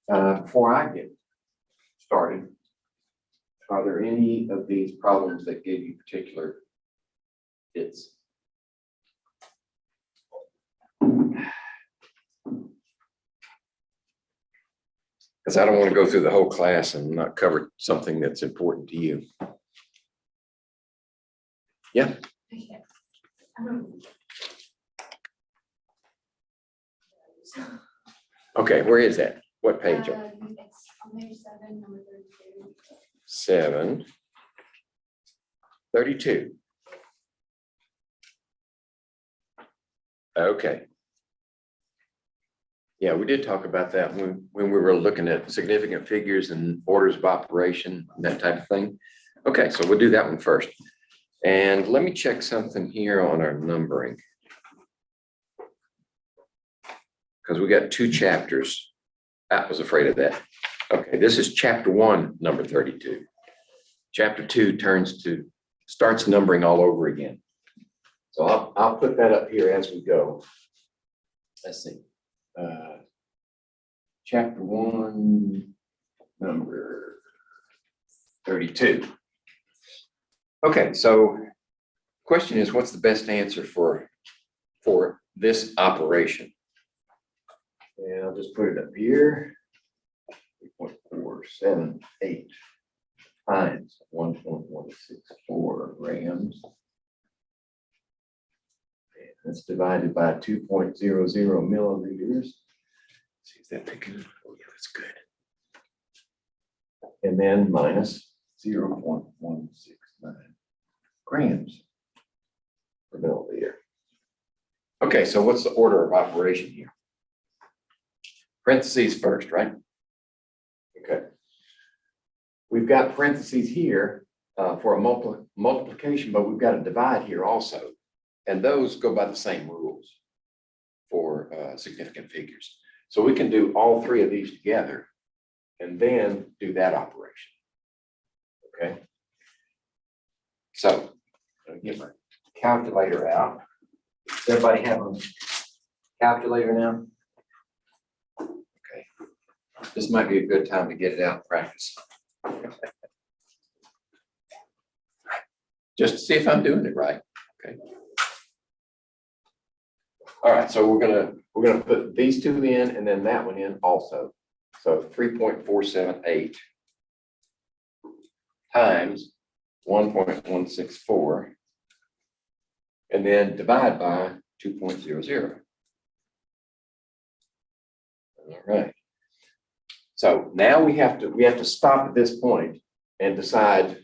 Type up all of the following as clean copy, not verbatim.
Before I get started, are there any of these problems that gave you particular hits? Because I don't want to go through the whole class and not cover something that's important to you. Yeah. Okay, where is that? What page? It's on page 7, number 32. 732. Okay. Yeah, we did talk about that when we were looking at significant figures and orders of operation and that type of thing. Okay, so we'll do that one first. And let me check something here on our numbering, because we got 2 chapters. I was afraid of that. Okay, this is chapter 1, number 32. Chapter 2 starts numbering all over again. So I'll put that up here as we go. Let's see. Chapter 1, number 32. Okay, so question is, what's the best answer for this operation? And I'll just put it up here. 3.478 times 1.164 grams. And that's divided by 2.00 milliliters. See if that picking up. Oh yeah, that's good. And then minus 0.169 grams per milliliter. Okay, so what's the order of operation here? Parentheses first, right? Okay. We've got parentheses here for a multiplication, but we've got a divide here also. And those go by the same rules for significant figures. So we can do all 3 of these together and then do that operation. Okay. So I'll get my calculator out. Does everybody have a calculator now? Okay. This might be a good time to get it out and practice. Just to see if I'm doing it right. Okay. All right, so we're gonna put these 2 in and then that one in also. So 3.478 times 1.164 and then divide by 2.00. All right. So now we have to stop at this point and decide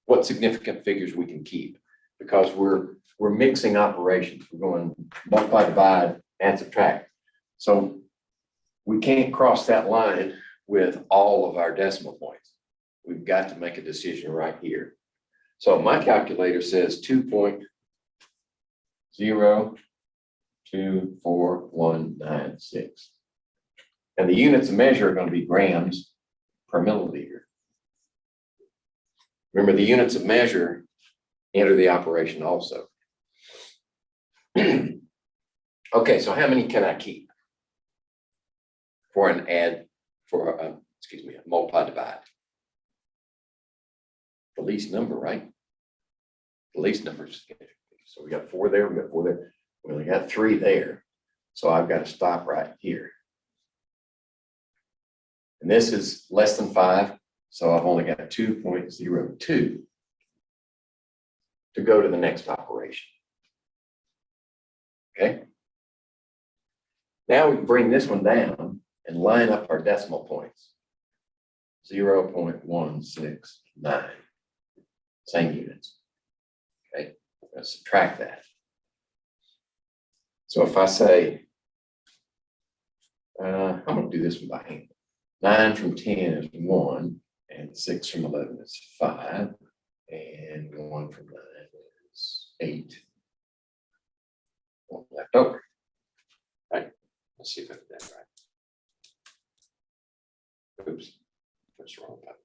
what significant figures we can keep, because we're mixing operations. We're going multiply, divide, and subtract. So we can't cross that line with all of our decimal points. We've got to make a decision right here. So my calculator says 2.024196. And the units of measure are going to be grams per milliliter. Remember, the units of measure enter the operation also. Okay, so how many can I keep for a multiply divide? The least number, right? The least number is significant. So we got 4 there, we got 4 there. We only got 3 there. So I've got to stop right here. And this is less than 5. So I've only got 2.02 to go to the next operation. Okay. Now we can bring this one down and line up our decimal points. 0.169. Same units. Okay. Let's subtract that. So if I say, I'm going to do this one by hand. 9 from 10 is 1, and 6 from 11 is 5, and 1 from 9 is 8. 1 left over. Right? Let's see if I did that right. Oops. What's wrong with that?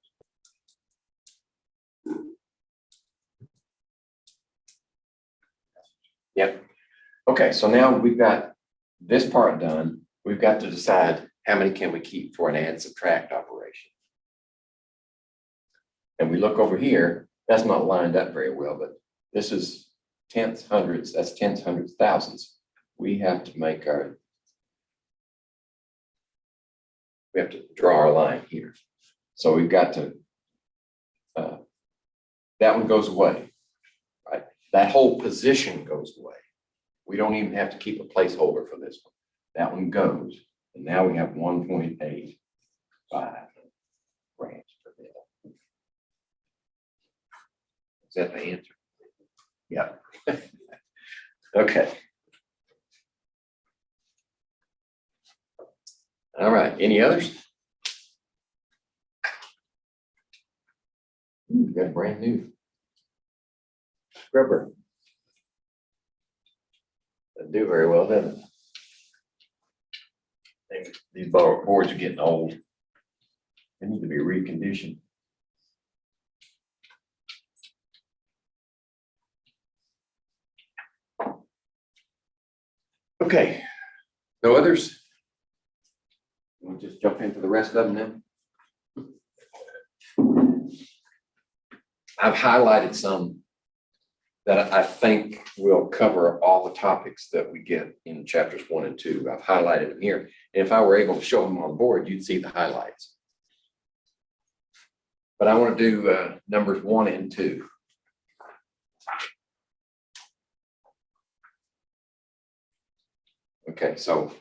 Yep. Okay, so now we've got this part done. We've got to decide how many can we keep for an add subtract operation? And we look over here, that's not lined up very well, but this is tenths, hundreds, that's tenths, hundreds, thousands. We have to make we have to draw our line here. So we've got to, that one goes away, right? That whole position goes away. We don't even have to keep a placeholder for this one. That one goes, and now we have 1.85 grams per mil. Is that the answer? Yeah. Okay. All right, any others? Ooh, got a brand new scrubber. Doesn't do very well, doesn't it? These boards are getting old. They need to be reconditioned. Okay, no others? We'll just jump into the rest of them then. I've highlighted some that I think will cover all the topics that we get in chapters 1 and 2. I've highlighted them here. And if I were able to show them on the board, you'd see the highlights. But I want to do numbers 1 and 2. Okay, so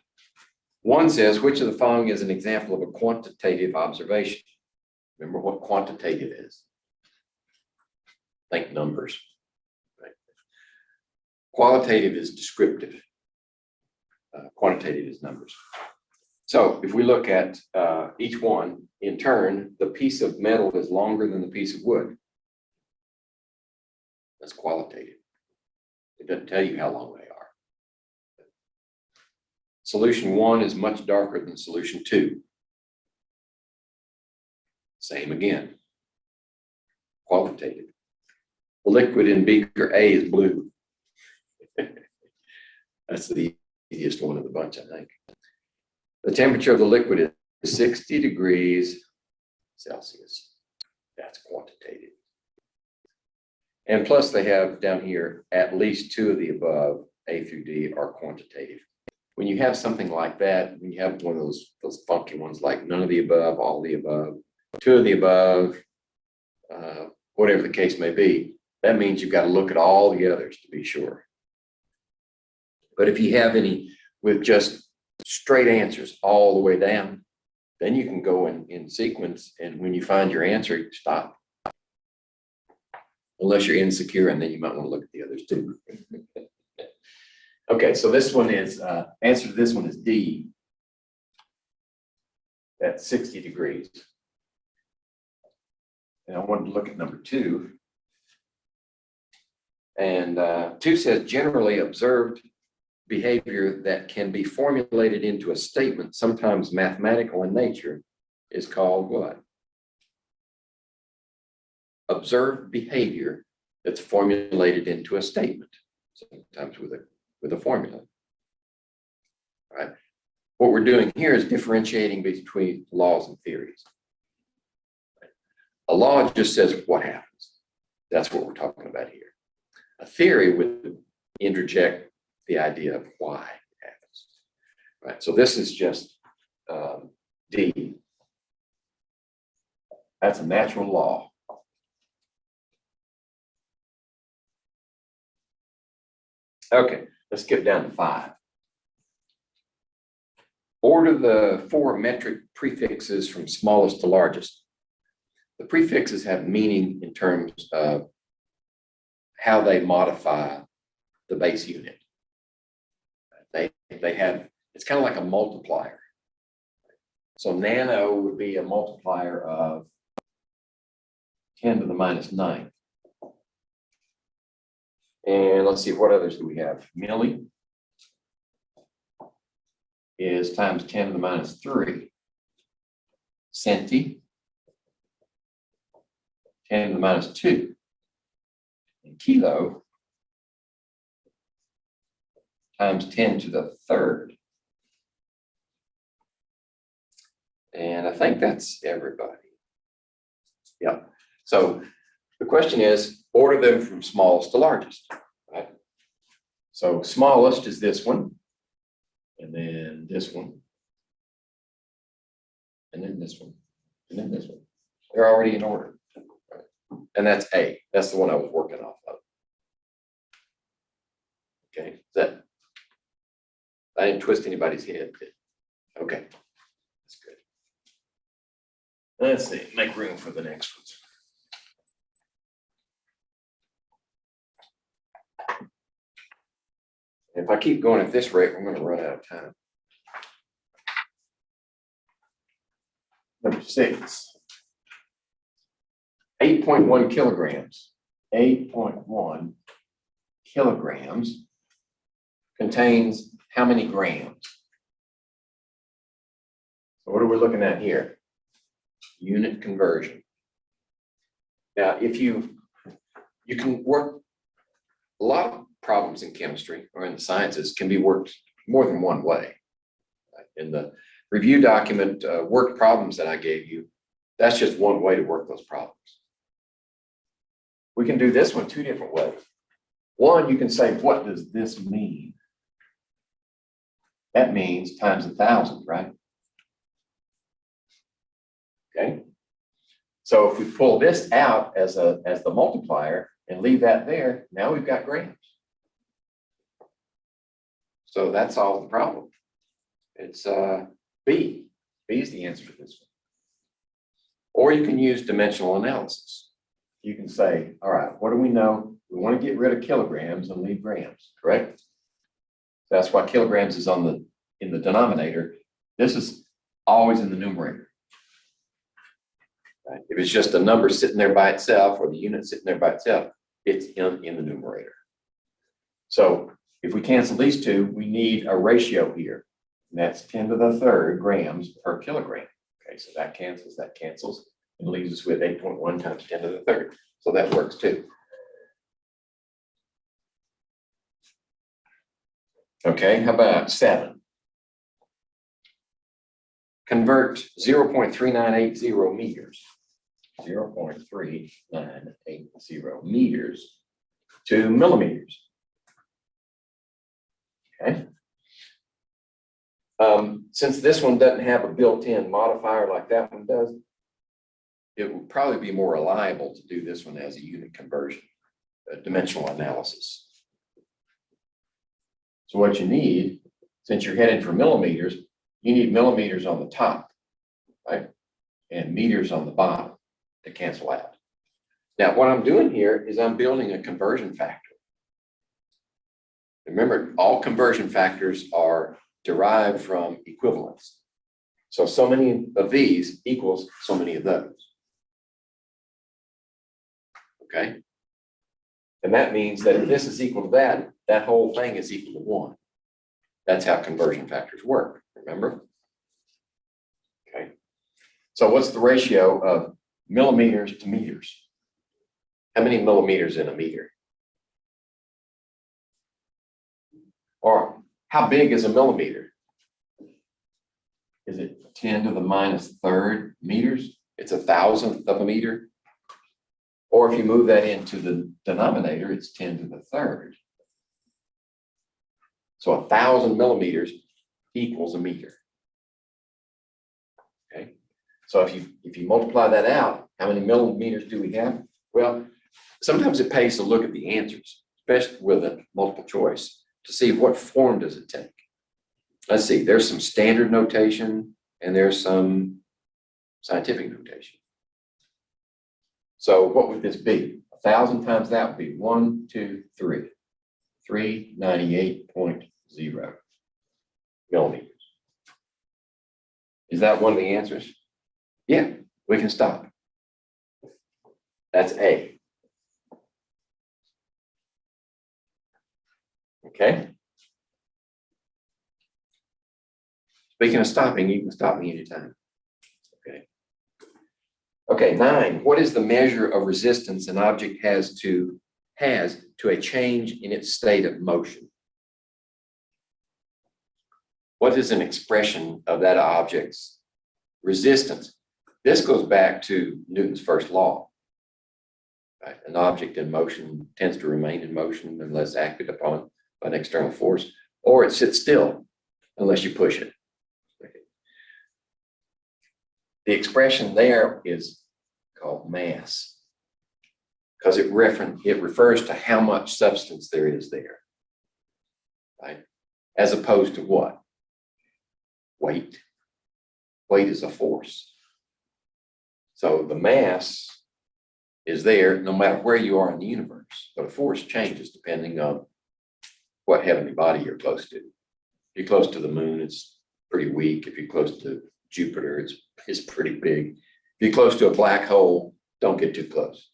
1 says, which of the following is an example of a quantitative observation? Remember what quantitative is? Think numbers. Right? Qualitative is descriptive. Quantitative is numbers. So if we look at each one in turn, the piece of metal is longer than the piece of wood. That's qualitative. It doesn't tell you how long they are. Solution 1 is much darker than solution 2. Same again. Qualitative. The liquid in beaker A is blue. That's the easiest one of the bunch, I think. The temperature of the liquid is 60 degrees Celsius. That's quantitative. And plus they have down here, at least 2 of the above, A through D, are quantitative. When you have something like that, when you have one of those funky ones like none of the above, all the above, 2 of the above, whatever the case may be, that means you've got to look at all the others to be sure. But if you have any with just straight answers all the way down, then you can go in sequence, and when you find your answer, you stop. Unless you're insecure, and then you might want to look at the others too. Okay, so this one is, answer to this one is D. That's 60 degrees. And I wanted to look at number 2. And 2 says generally observed behavior that can be formulated into a statement, sometimes mathematical in nature, is called what? Observed behavior that's formulated into a statement, sometimes with a formula. All right. What we're doing here is differentiating between laws and theories. A law just says what happens. That's what we're talking about here. A theory would interject the idea of why it happens. Right. So this is just D. That's a natural law. Okay, let's skip down to 5. Order the 4 metric prefixes from smallest to largest. The prefixes have meaning in terms of how they modify the base unit. They have, it's kind of like a multiplier. So nano would be a multiplier of 10 to the minus 9. And let's see, what others do we have? Milli is times 10 to the minus 3. Centi, 10 to the minus 2. And kilo times 10 to the 3rd. And I think that's everybody. Yep. So the question is, order them from smallest to largest, right? So smallest is this one, and then this one, and then this one, and then this one. They're already in order. Right? And that's A. That's the one I was working off of. Okay, I didn't twist anybody's head. Okay, that's good. Let's see, make room for the next ones. If I keep going at this rate, we're going to run out of time. Number 6, 8.1 kilograms. 8.1 kilograms contains how many grams? So what are we looking at here? Unit conversion. Now, if you can work, a lot of problems in chemistry or in the sciences can be worked more than one way. In the review document, worked problems that I gave you, that's just one way to work those problems. We can do this one 2 different ways. One, you can say, what does this mean? That means times 1,000, right? Okay. So if we pull this out as the multiplier and leave that there, now we've got grams. So that solves the problem. It's B. B is the answer to this one. Or you can use dimensional analysis. You can say, all right, what do we know? We want to get rid of kilograms and leave grams, correct? That's why kilograms is in the denominator. This is always in the numerator. Right? If it's just a number sitting there by itself or the unit sitting there by itself, it's in the numerator. So if we cancel these two, we need a ratio here. And that's 10 to the third grams per kilogram. Okay, so that cancels, and leaves us with 8.1 times 10 to the third. So that works too. Okay, how about 7? Convert 0.3980 meters, 0.3980 meters to millimeters. Okay. Since this one doesn't have a built-in modifier like that one does, it would probably be more reliable to do this one as a unit conversion, a dimensional analysis. So what you need, since you're heading for millimeters, you need millimeters on the top, right? And meters on the bottom to cancel out. Now, what I'm doing here is I'm building a conversion factor. Remember, all conversion factors are derived from equivalence. So many of these equals so many of those. Okay? And that means that if this is equal to that, that whole thing is equal to 1. That's how conversion factors work, remember? Okay. So what's the ratio of millimeters to meters? How many millimeters in a meter? Or how big is a millimeter? Is it 10 to the minus third meters? It's 1,000th of a meter. Or if you move that into the denominator, it's 10 to the third. So 1,000 millimeters equals a meter. Okay. So if you multiply that out, how many millimeters do we have? Well, sometimes it pays to look at the answers, especially with a multiple choice, to see what form does it take. Let's see, there's some standard notation and there's some scientific notation. So what would this be? 1,000 times that would be 1, 2, 3. 398.0 millimeters. Is that one of the answers? Yeah, we can stop. That's A. Okay. Speaking of stopping, you can stop me anytime. Okay. Okay, 9. What is the measure of resistance an object has to a change in its state of motion? What is an expression of that object's resistance. This goes back to Newton's first law. Right? An object in motion tends to remain in motion unless acted upon by an external force, or it sits still unless you push it. The expression there is called mass because it refers to how much substance there is there, right? As opposed to what? Weight. Weight is a force. So the mass is there no matter where you are in the universe, but a force changes depending on what heavenly body you're close to. If you're close to the moon, it's pretty weak. If you're close to Jupiter, it's pretty big. If you're close to a black hole, don't get too close.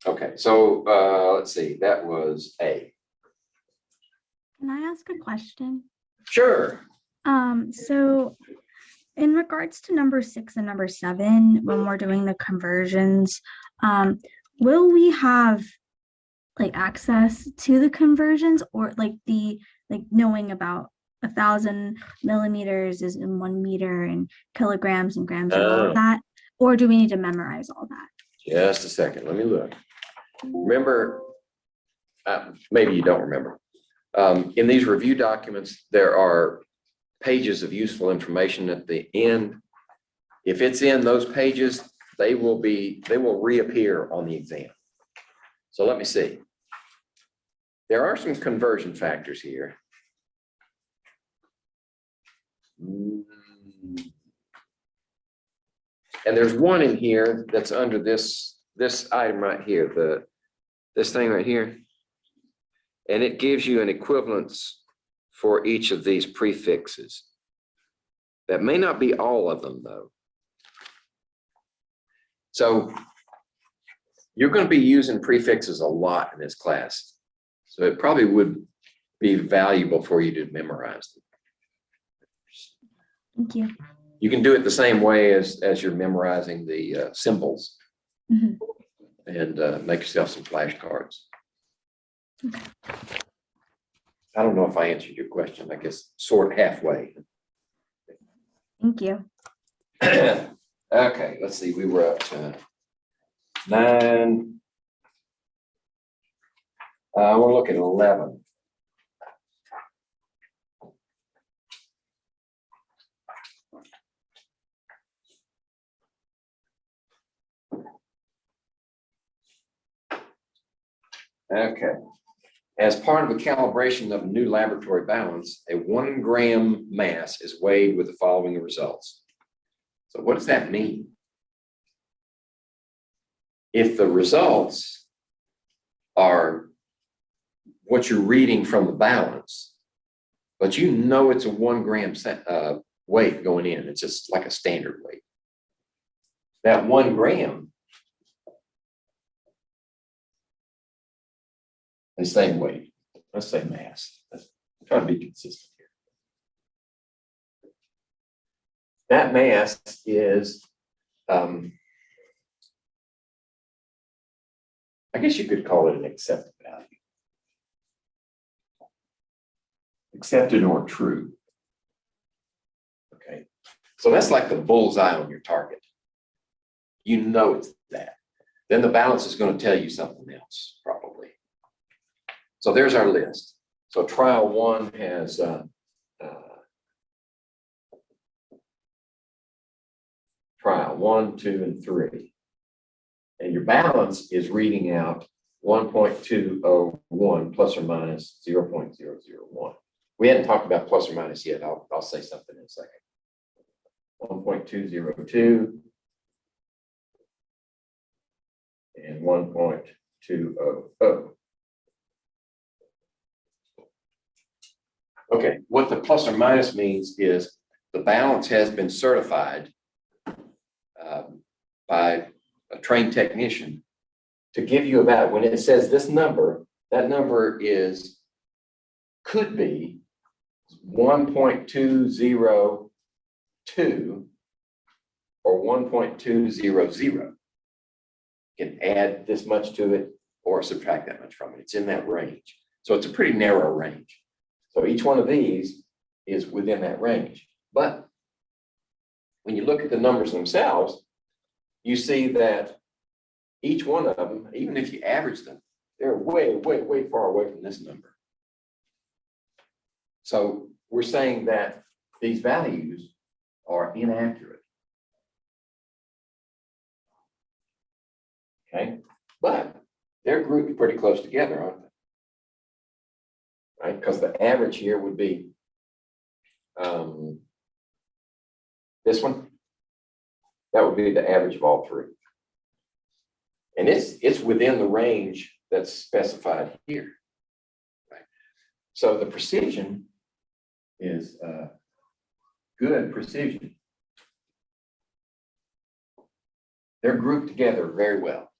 Okay, so let's see, that was A. Can I ask a question? Sure. So in regards to number 6 and number 7, when we're doing the conversions, will we have like access to the conversions, or like knowing about 1,000 millimeters is in 1 meter and kilograms and grams and all of that, or do we need to memorize all that? Just a second, let me look. Remember, maybe you don't remember. In these review documents, there are pages of useful information at the end. If it's in those pages, they will reappear on the exam. So let me see. There are some conversion factors here. And there's one in here that's under this item right here, this thing right here. And it gives you an equivalence for each of these prefixes. That may not be all of them though. So you're going to be using prefixes a lot in this class. So it probably would be valuable for you to memorize them. Thank you. You can do it the same way as you're memorizing the symbols. Mhm. And make yourself some flashcards. Okay. I don't know if I answered your question, I guess sort of halfway. Thank you. Okay, let's see, we were up to 9. We're looking at 11. Okay. As part of the calibration of a new laboratory balance, a 1 gram mass is weighed with the following results. So what does that mean? If the results are what you're reading from the balance, but you know it's a 1 gram weight going in, it's just like a standard weight. That 1 gram, the same weight, let's say mass. I'm trying to be consistent here. That mass is, I guess you could call it an accepted value. Accepted or true. Okay, so that's like the bullseye on your target. You know it's that. Then the balance is going to tell you something else, probably. So there's our list. So trial 1 has trial 1, 2, and 3. And your balance is reading out 1.201 plus or minus 0.001. We hadn't talked about plus or minus yet. I'll say something in a second. 1.202 and 1.200. Okay, what the plus or minus means is the balance has been certified by a trained technician to give you about, when it says this number, that number could be 1.202 or 1.200. You can add this much to it or subtract that much from it. It's in that range. So it's a pretty narrow range. So each one of these is within that range. But when you look at the numbers themselves, you see that each one of them, even if you average them, they're way, way, way far away from this number. So we're saying that these values are inaccurate. Okay, but they're grouped pretty close together, aren't they? Right, because the average here would be this one. That would be the average of all three. And it's within the range that's specified here. Right? So the precision is good precision. They're grouped together very well.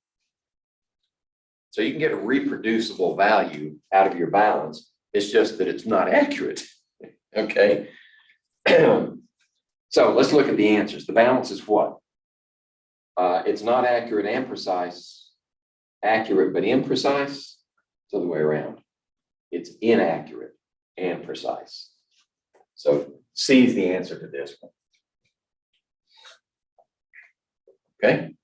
So you can get a reproducible value out of your balance. It's just that it's not accurate. Okay. So let's look at the answers. The balance is what? It's not accurate and precise. Accurate but imprecise. It's the other way around. It's inaccurate and precise. So C is the answer to this one. Okay.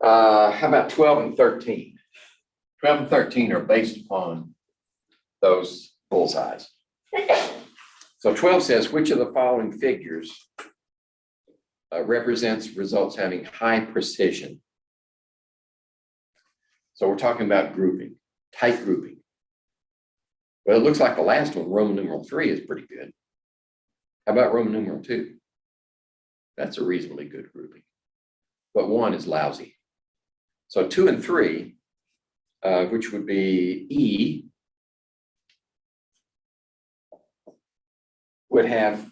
How about 12 and 13? 12 and 13 are based upon those bullseyes. So 12 says, which of the following figures represents results having high precision? So we're talking about grouping, tight grouping. Well, it looks like the last one, Roman numeral 3, is pretty good. How about Roman numeral 2? That's a reasonably good grouping. But 1 is lousy. So 2 and 3, which would be E, would have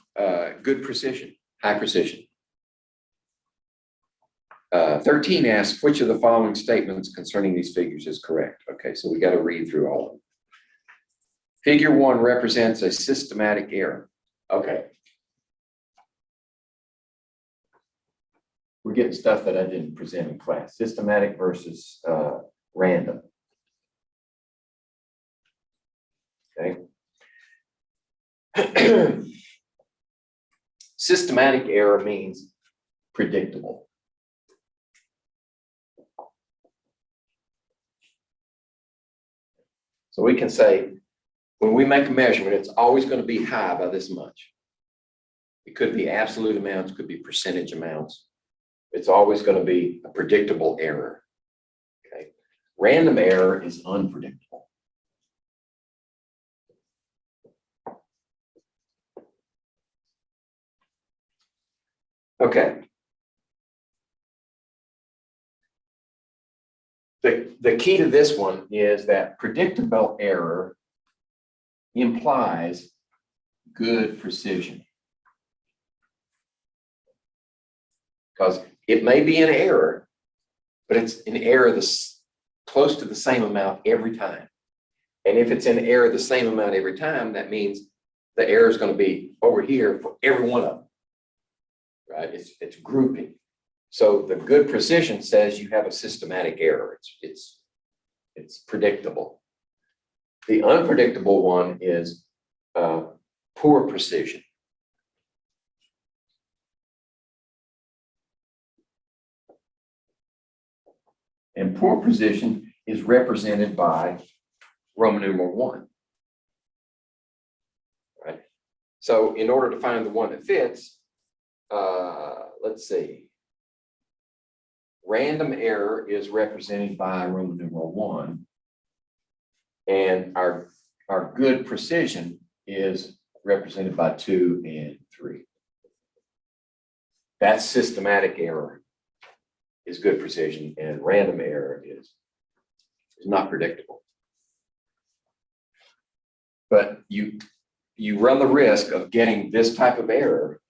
good precision, high precision. 13 asks, which of the following statements concerning these figures is correct? Okay, so we got to read through all of them. Figure 1 represents a systematic error. Okay. We're getting stuff that I didn't present in class. Systematic versus random. Okay. Systematic error means predictable. So we can say, when we make a measurement, it's always going to be high by this much. It could be absolute amounts, could be percentage amounts. It's always going to be a predictable error. Okay. Random error is unpredictable. Okay. The key to this one is that predictable error implies good precision. Because it may be an error, but it's an error that's close to the same amount every time. And if it's an error the same amount every time, that means the error is going to be over here for every one of them. Right? It's grouping. So the good precision says you have a systematic error. It's predictable. The unpredictable one is poor precision. And poor precision is represented by Roman numeral 1. Right? So in order to find the one that fits, let's see. Random error is represented by Roman numeral 1. And our good precision is represented by 2 and 3. That's systematic error is good precision, and random error is not predictable. But you run the risk of getting this type of error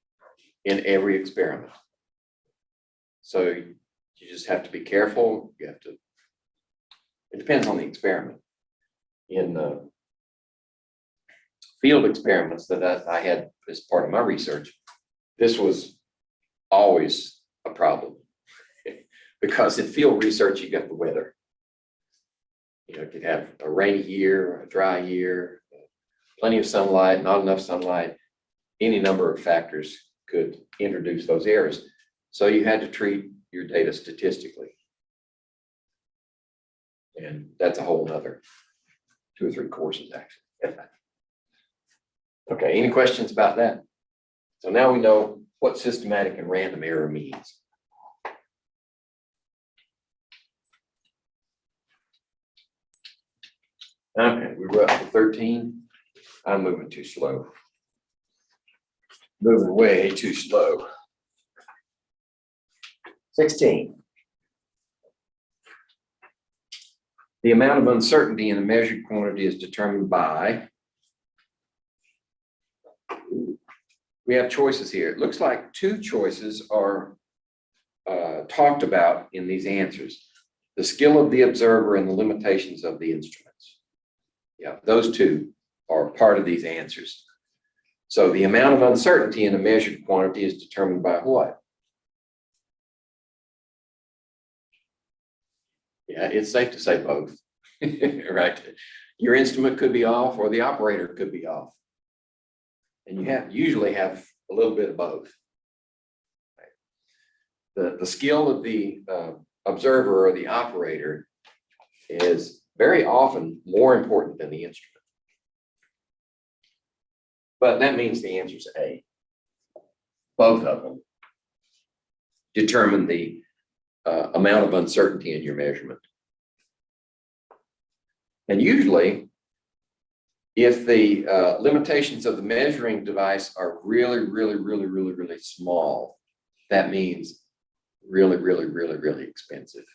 in every experiment. So you just have to be careful. You have to, it depends on the experiment. In field experiments that I had as part of my research, this was always a problem. Because in field research, you got the weather. You know, you could have a rainy year, a dry year, plenty of sunlight, not enough sunlight. Any number of factors could introduce those errors. So you had to treat your data statistically. And that's a whole nother 2 or 3 courses, actually. Okay, any questions about that? So now we know what systematic and random error means. Okay, we were up to 13. I'm moving too slow. Moving way too slow. 16. The amount of uncertainty in a measured quantity is determined by, we have choices here. It looks like 2 choices are talked about in these answers. The skill of the observer and the limitations of the instruments. Yeah, those 2 are part of these answers. So the amount of uncertainty in a measured quantity is determined by what? Yeah, it's safe to say both, right? Your instrument could be off or the operator could be off. And you usually have a little bit of both. The skill of the observer or the operator is very often more important than the instrument. But that means the answer is A. Both of them determine the amount of uncertainty in your measurement. And usually, if the limitations of the measuring device are really small, that means really expensive.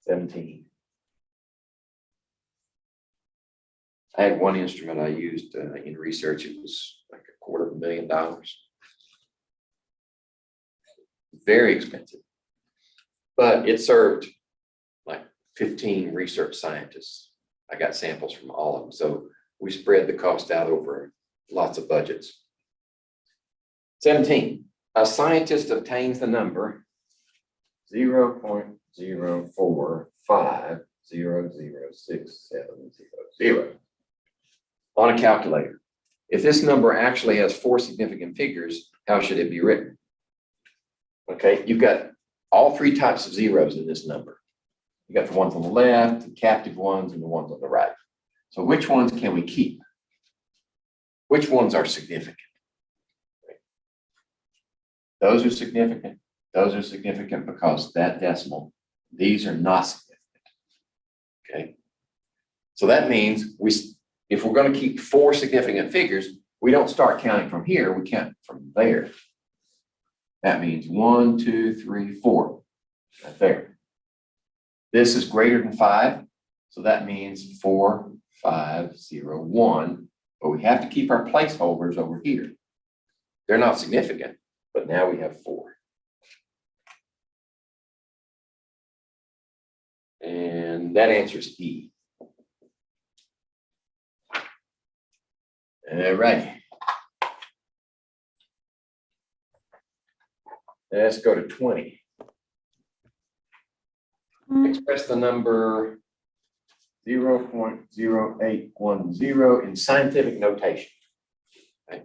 17. I had one instrument I used in research. It was like $250,000. Very expensive, but it served like 15 research scientists. I got samples from all of them. So we spread the cost out over lots of budgets. 17, a scientist obtains the number 0.045006700 on a calculator. If this number actually has 4 significant figures, how should it be written? Okay, you've got all 3 types of zeros in this number. You got the ones on the left, the captive ones, and the ones on the right. So which ones can we keep? Which ones are significant? Those are significant. Those are significant because that decimal, these are not significant. Okay. So that means if we're going to keep 4 significant figures, we don't start counting from here, we count from there. That means 1, 2, 3, 4, right there. This is greater than 5, so that means 4, 5, 0, 1, but we have to keep our placeholders over here. They're not significant, but now we have 4. And that answers E. All right. Let's go to 20. Express the number 0.0810 in scientific notation. Okay.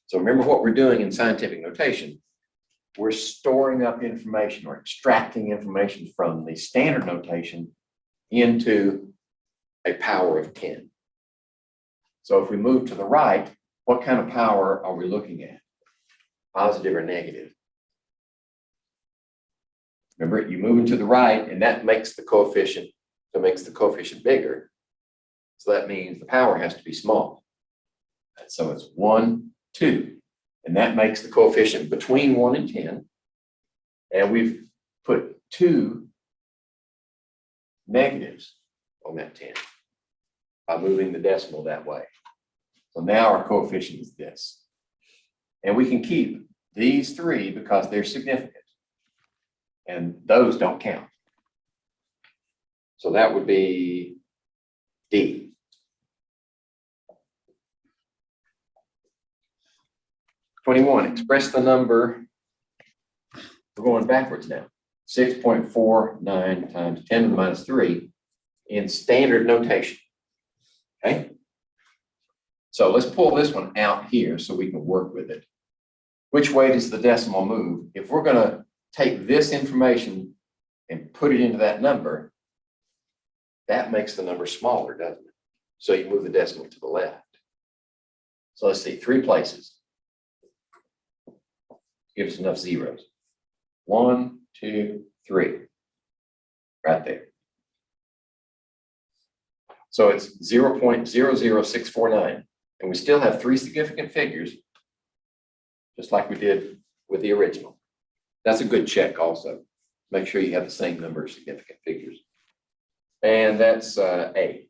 So remember what we're doing in scientific notation. We're storing up information or extracting information from the standard notation into a power of 10. So if we move to the right, what kind of power are we looking at? Positive or negative? Remember, you move into the right, and that makes the coefficient, bigger. So that means the power has to be small. And so it's 1, 2, and that makes the coefficient between 1 and 10. And we've put 2 negatives on that 10 by moving the decimal that way. So now our coefficient is this. And we can keep these 3 because they're significant. And those don't count. So that would be D. '21, express the number We're going backwards now. 6.49 times 10 to the minus 3 in standard notation. Okay? So let's pull this one out here so we can work with it. Which way does the decimal move? If we're going to take this information and put it into that number, that makes the number smaller, doesn't it? So you move the decimal to the left. So let's see, 3 places. Gives us enough zeros. 1, 2, 3. Right there. So it's 0.00649. And we still have 3 significant figures, just like we did with the original. That's a good check also. Make sure you have the same number of significant figures. And that's A.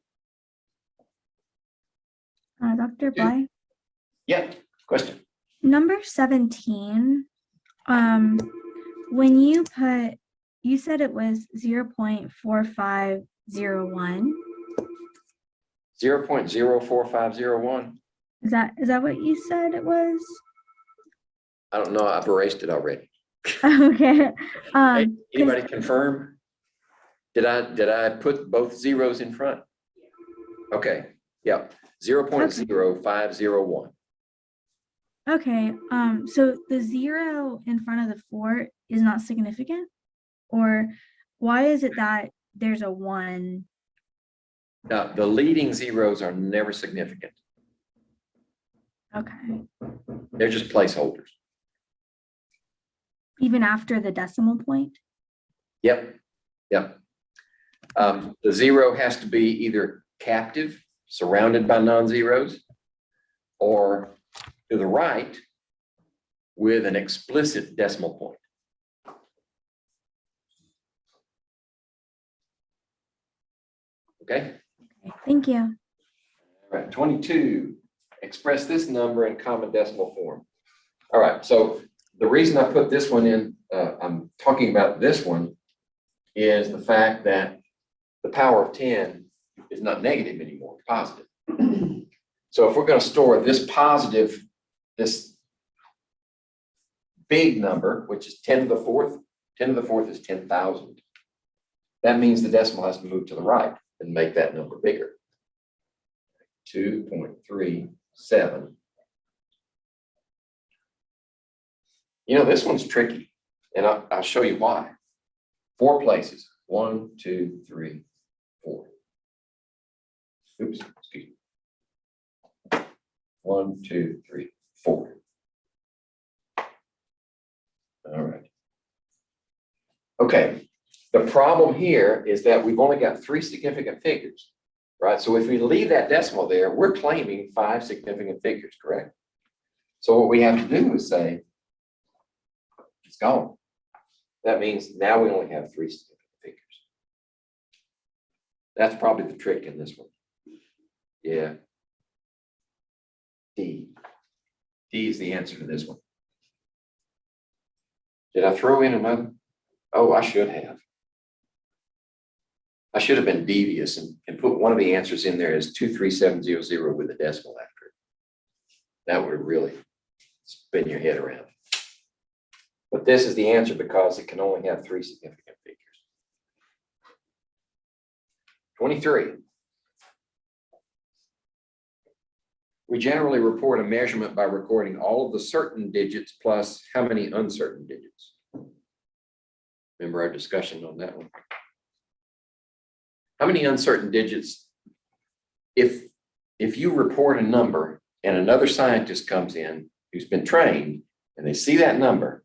Dr. Bly, Yeah, question. number 17, when you said it was 0.4501. 0.04501. Is that what you said it was? I don't know. I've erased it already. Okay. Hey, anybody confirm? Did I put both zeros in front? Okay. Yeah. 0.0501. Okay. So the 0 in front of the 4 is not significant? Or why is it that there's a 1? Now, the leading zeros are never significant. Okay. They're just placeholders. Even after the decimal point? Yep. Yep. The 0 has to be either captive, surrounded by non-zeros, or to the right with an explicit decimal point. Okay. Okay, thank you. All right, 22. Express this number in common decimal form. All right, so the reason I put this one in, I'm talking about this one, is the fact that the power of 10 is not negative anymore, it's positive. So if we're going to store this positive, this big number, which is 10 to the 4th, 10 to the 4th is 10,000. That means the decimal has to move to the right and make that number bigger. 2.37. You know, this one's tricky, and I'll show you why. 4 places. 1, 2, 3, 4. Oops, excuse me. 1, 2, 3, 4. All right. Okay. The problem here is that we've only got 3 significant figures, right? So if we leave that decimal there, we're claiming 5 significant figures, correct? So what we have to do is say, it's gone. That means now we only have 3 significant figures. That's probably the trick in this one. Yeah. D. D is the answer to this one. Did I throw in another? Oh, I should have. I should have been devious and put one of the answers in there as 23700 with a decimal after it. That would really spin your head around. But this is the answer because it can only have 3 significant figures. 23. We generally report a measurement by recording all of the certain digits plus how many uncertain digits. Remember our discussion on that one? How many uncertain digits? If you report a number and another scientist comes in who's been trained and they see that number,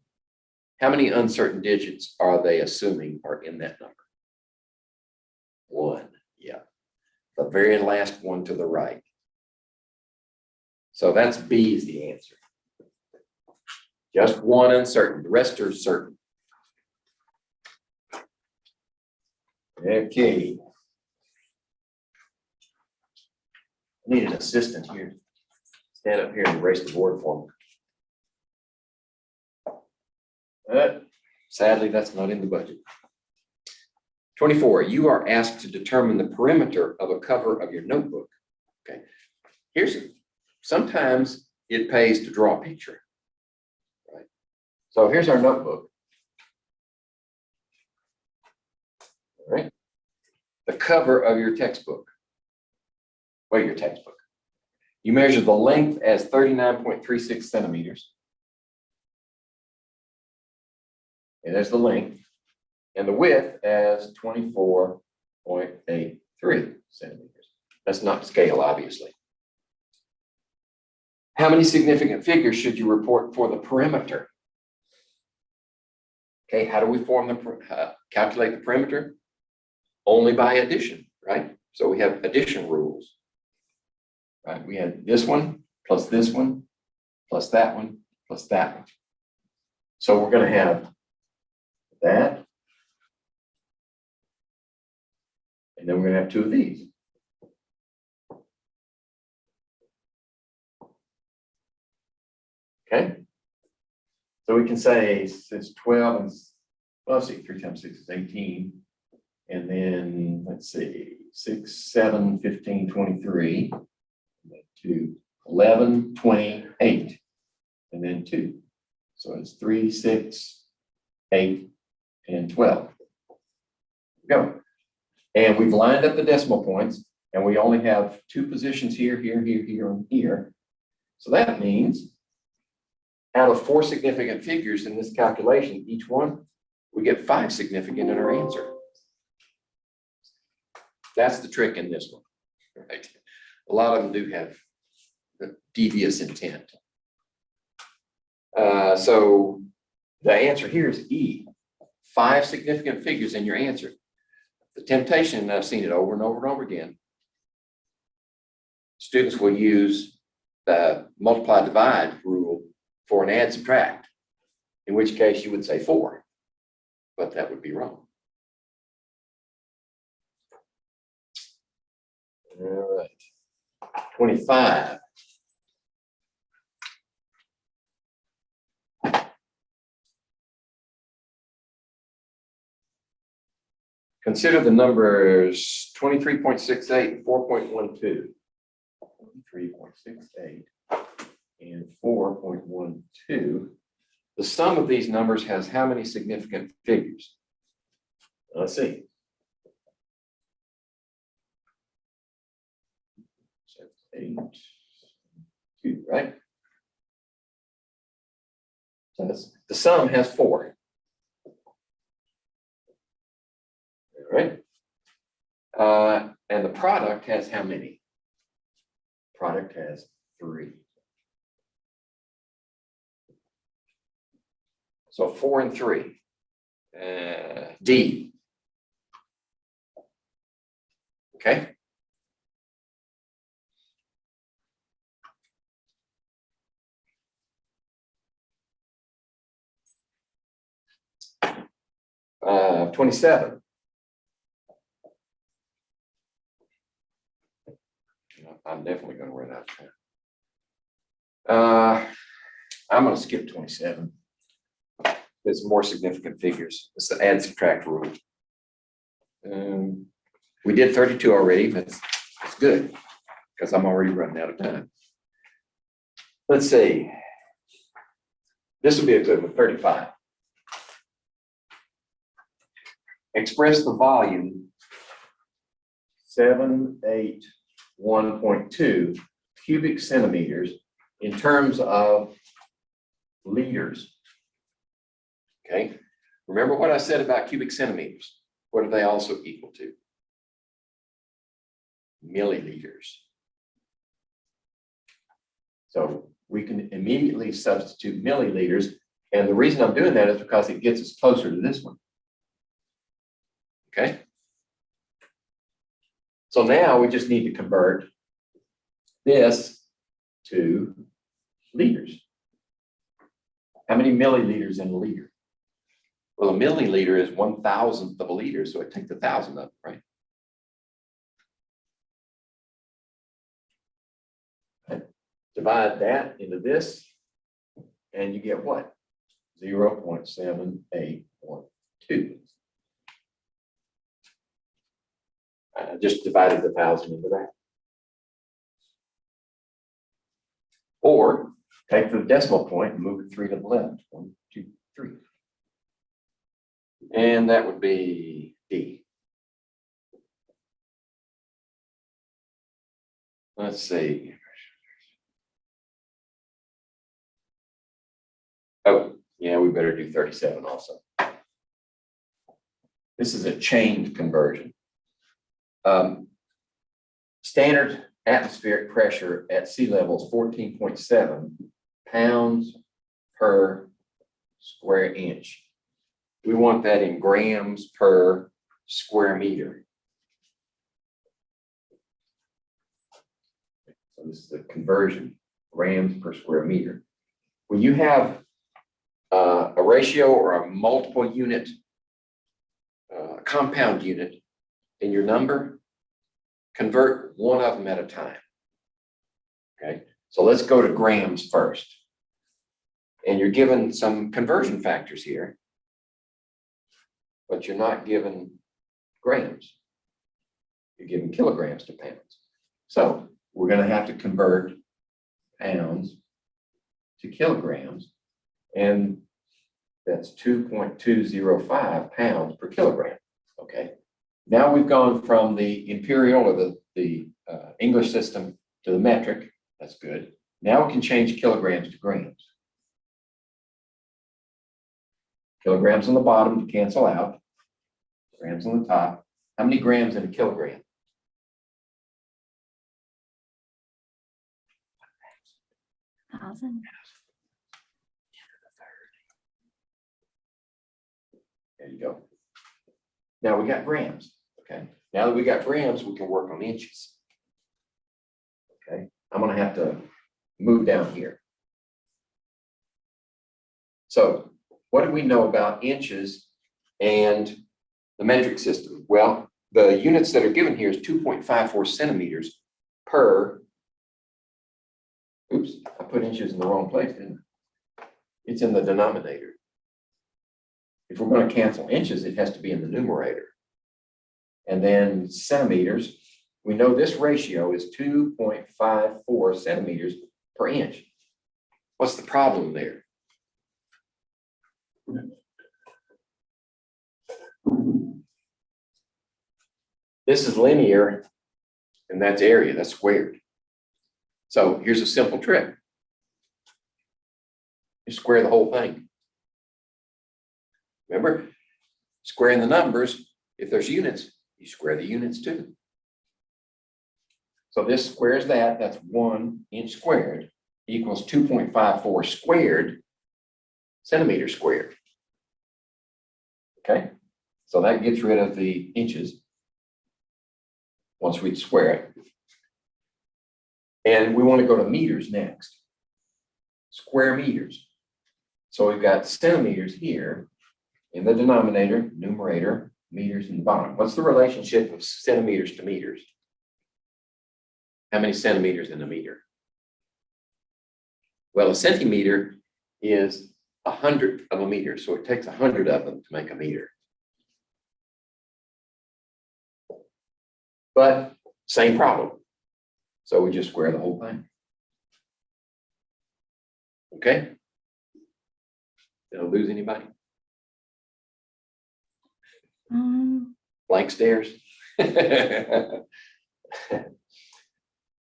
how many uncertain digits are they assuming are in that number? 1, yeah. The very last one to the right. So that's B is the answer. Just 1 uncertain, the rest are certain. Okay. I need an assistant here. Stand up here and erase the board for me. Sadly, that's not in the budget. 24, you are asked to determine the perimeter of a cover of your notebook. Okay. Sometimes it pays to draw a picture. Right. So here's our notebook. All right. The cover of your textbook. Well, your textbook. You measure the length as 39.36 centimeters. And there's the length. And the width as 24.83 centimeters. That's not scale, obviously. How many significant figures should you report for the perimeter? Okay, how do we calculate the perimeter? Only by addition, right? So we have addition rules. Right, we had this one, plus that one, plus that one. So we're going to have that. And then we're going to have two of these. Okay. So we can say it's 12 and, well, let's see, 3 times 6 is 18. And then let's see, 6, 7, 15, 23. And then 2, 11, 28. And then 2. So it's 3, 6, 8, and 12. Go. And we've lined up the decimal points, and we only have 2 positions here, here, and here. So that means out of 4 significant figures in this calculation, each one, we get 5 significant in our answer. That's the trick in this one, right? A lot of them do have devious intent. So the answer here is E, 5 significant figures in your answer. The temptation, and I've seen it over and over and over again, students will use the multiply divide rule for an add subtract, in which case you would say 4, but that would be wrong. All right, 25. Consider the numbers 23.68 and 4.12. 23.68 and 4.12. The sum of these numbers has how many significant figures? Let's see. 8, 2, right? So the sum has 4. All right. And the product has how many? Product has 3. So 4 and 3. D. Okay. Uh, 27. I'm definitely going to run out of time. I'm going to skip 27. There's more significant figures. It's the add subtract rule. We did 32 already, but it's good because I'm already running out of time. Let's see. This will be a good one, 35. Express the volume 781.2 cubic centimeters in terms of liters. Okay, remember what I said about cubic centimeters. What are they also equal to? Milliliters. So we can immediately substitute milliliters. And the reason I'm doing that is because it gets us closer to this one. Okay. So now we just need to convert this to liters. How many milliliters in a liter? Well, a milliliter is 1,000th of a liter, so it takes 1,000 of it, right? Divide that into this, and you get what? 0.781. I just divided the 1,000 into that. Or take the decimal point and move it 3 to the left. 1, 2, 3. And that would be D. Let's see. Oh, yeah, we better do 37 also. This is a chained conversion. Standard atmospheric pressure at sea level is 14.7 pounds per square inch. We want that in grams per square meter. So this is the conversion, grams per square meter. When you have a ratio or a multiple unit, compound unit in your number, convert one of them at a time. Okay, so let's go to grams first. And you're given some conversion factors here, but you're not given grams. You're given kilograms to pounds. So we're going to have to convert pounds to kilograms, and that's 2.205 pounds per kilogram. Okay. Now we've gone from the imperial or the English system to the metric. That's good. Now we can change kilograms to grams. Kilograms on the bottom to cancel out. Grams on the top. How many grams in a kilogram? Thousand. There you go. Now we got grams. Okay. Now that we got grams, we can work on inches. Okay. I'm going to have to move down here. So what do we know about inches and the metric system? Well, the units that are given here is 2.54 centimeters per. Oops, I put inches in the wrong place, didn't I? It's in the denominator. If we're going to cancel inches, it has to be in the numerator. And then centimeters, we know this ratio is 2.54 centimeters per inch. What's the problem there? This is linear, and that's area, that's squared. So here's a simple trick. You square the whole thing. Remember, squaring the numbers, if there's units, you square the units too. So this squares that, that's 1 inch squared equals 2.54 squared centimeters squared. Okay, so that gets rid of the inches once we square it. And we want to go to meters next. Square meters. So we've got centimeters here in the denominator, numerator, meters in the bottom. What's the relationship of centimeters to meters? How many centimeters in a meter? Well, a centimeter is 100th of a meter, so it takes 100 of them to make a meter. But same problem. So we just square the whole thing. Okay? Did I lose anybody? Blank stares.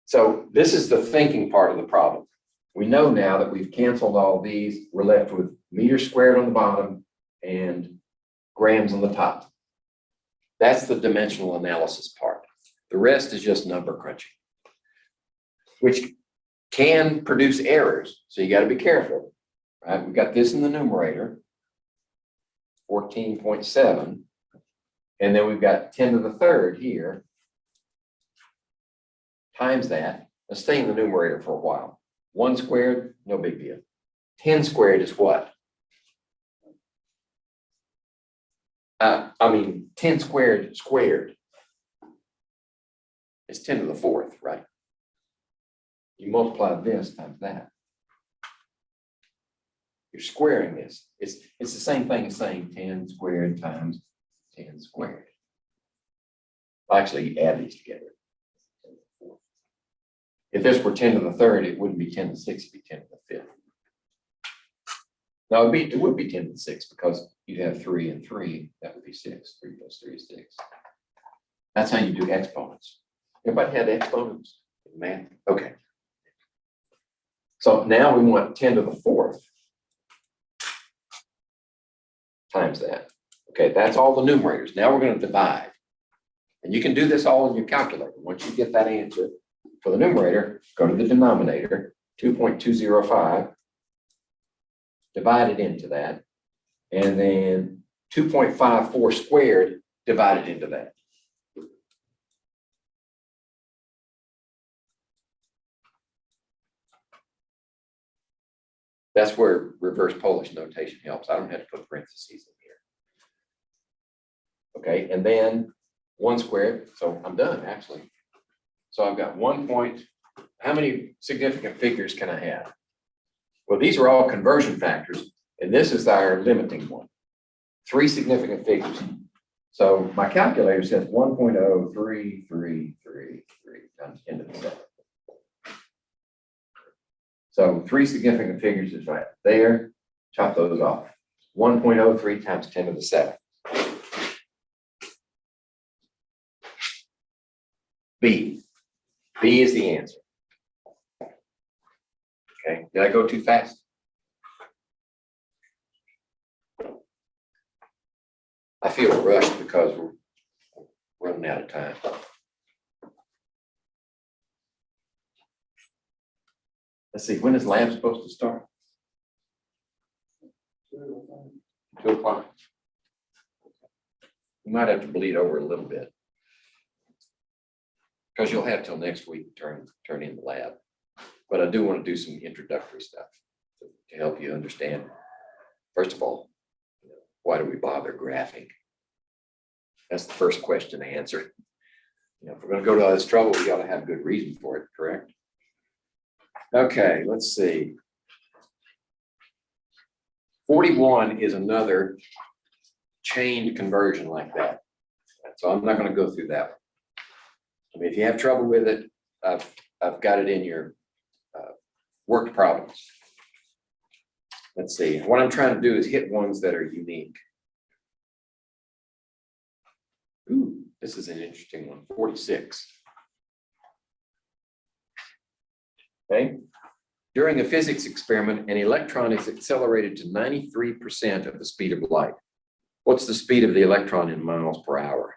So this is the thinking part of the problem. We know now that we've canceled all these. We're left with meters squared on the bottom and grams on the top. That's the dimensional analysis part. The rest is just number crunching, which can produce errors. So you got to be careful, right? We've got this in the numerator, 14.7. And then we've got 10 to the third here, times that. Let's stay in the numerator for a while. 1 squared, no big deal. 10 squared is what? 10 squared squared is 10 to the 4th, right? You multiply this times that. You're squaring this. It's the same thing as saying 10 squared times 10 squared. Actually, you add these together. If this were 10 to the 3rd, it wouldn't be 10 to the 6th, it'd be 10 to the 5th. No, it would be 10 to the 6th because you'd have 3 and 3, that would be 6. 3 plus 3 is 6. That's how you do exponents. Everybody had exponents in Man, okay. So now we want 10 to the 4th times that. Okay, that's all the numerators. Now we're going to divide. And you can do this all in your calculator. Once you get that answer for the numerator, go to the denominator, 2.205, divide it into that, and then 2.54 squared divided into that. That's where reverse Polish notation helps. I don't have to put parentheses in here. Okay, and then 1 squared, so I'm done actually. So I've got 1 point, how many significant figures can I have? Well, these are all conversion factors, and this is our limiting one. 3 significant figures. So my calculator says 1.03333 times 10 to the 7th. So 3 significant figures is right there. Chop those off. 1.03 times 10 to the 7th. B. B is the answer. Okay, did I go too fast? I feel rushed because we're running out of time. Let's see, when is lab supposed to start? 2 o'clock. You might have to bleed over a little bit, because you'll have till next week to turn in the lab. But I do want to do some introductory stuff to help you understand. First of all, why do we bother graphing? That's the first question to answer. If we're going to go to all this trouble, we got to have a good reason for it, correct? Okay, let's see. 41 is another chained conversion like that. So I'm not going to go through that one. I mean, if you have trouble with it, I've got it in your worked problems. Let's see. What I'm trying to do is hit ones that are unique. Ooh, this is an interesting one. 46. Okay. During a physics experiment, an electron is accelerated to 93% of the speed of light. What's the speed of the electron in miles per hour?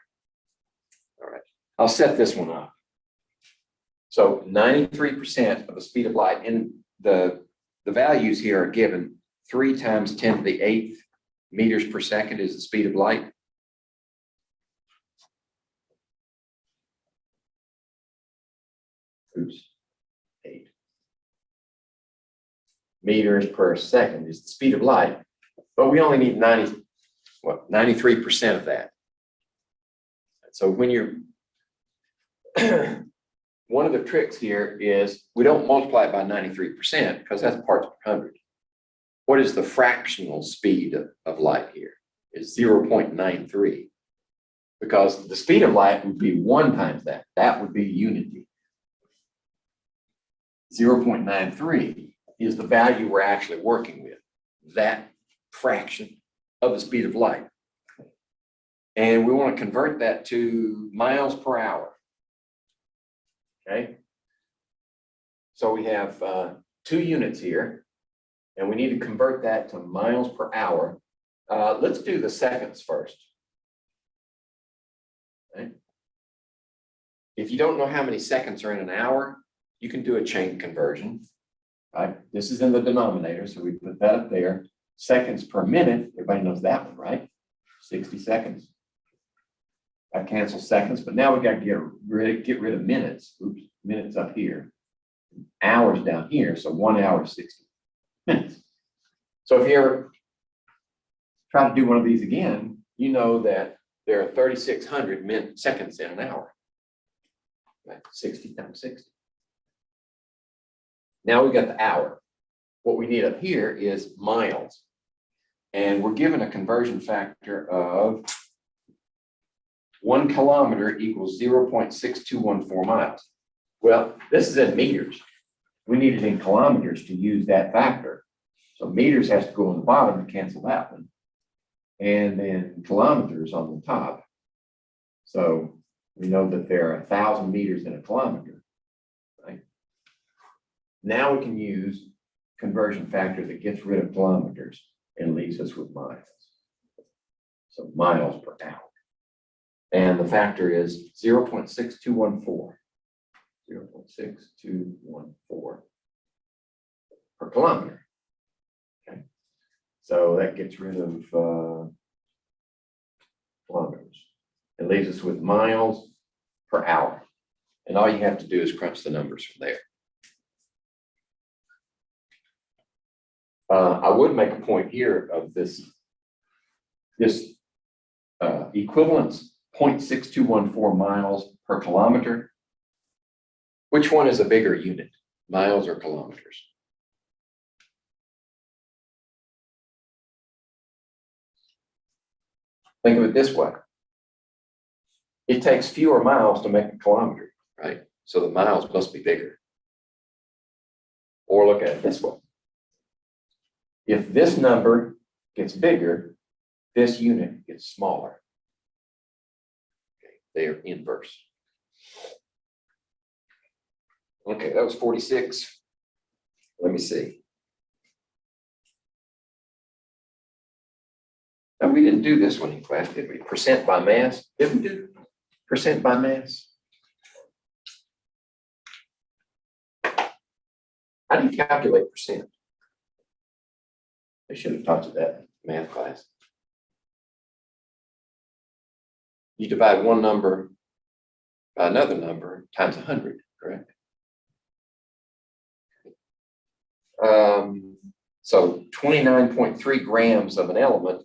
All right. I'll set this one up. So 93% of the speed of light, and the values here are given. 3 times 10 to the 8th meters per second is the speed of light. Oops, 8 meters per second is the speed of light, but we only need 93% of that. So when you're one of the tricks here is we don't multiply it by 93% because that's parts per 100. What is the fractional speed of light here? Is 0.93, because the speed of light would be 1 times that. That would be unity. 0.93 is the value we're actually working with, that fraction of the speed of light. And we want to convert that to miles per hour. Okay. So we have 2 units here, and we need to convert that to miles per hour. Let's do the seconds first. Okay. If you don't know how many seconds are in an hour, you can do a chain conversion. Right? This is in the denominator, so we put that up there. Seconds per minute, everybody knows that one, right? 60 seconds. I cancel seconds, but now we got to get rid of minutes. Oops, minutes up here. Hours down here, so 1 hour, 60 minutes. So if you ever try to do one of these again, you know that there are 3,600 seconds in an hour. Right? 60 times 60. Now we've got the hour. What we need up here is miles. And we're given a conversion factor of 1 kilometer equals 0.6214 miles. Well, this is in meters. We need it in kilometers to use that factor. So meters has to go on the bottom to cancel that one. And then kilometers on the top. So we know that there are 1,000 meters in a kilometer. Right? Now we can use conversion factor that gets rid of kilometers and leaves us with miles. So miles per hour. And the factor is 0.6214. 0.6214 per kilometer. Okay. So that gets rid of kilometers. It leaves us with miles per hour. And all you have to do is crunch the numbers from there. I would make a point here of this equivalence 0.6214 miles per kilometer. Which one is a bigger unit, miles or kilometers? Think of it this way. It takes fewer miles to make a kilometer, right? So the miles must be bigger. Or look at it this way. If this number gets bigger, this unit gets smaller. Okay, they are inverse. Okay, that was 46. Let me see. Now, we didn't do this one in class, did we? Percent by mass? Did we do percent by mass? How do you calculate percent? They should have taught you that in math class. You divide one number by another number times 100, correct? So 29.3 grams of an element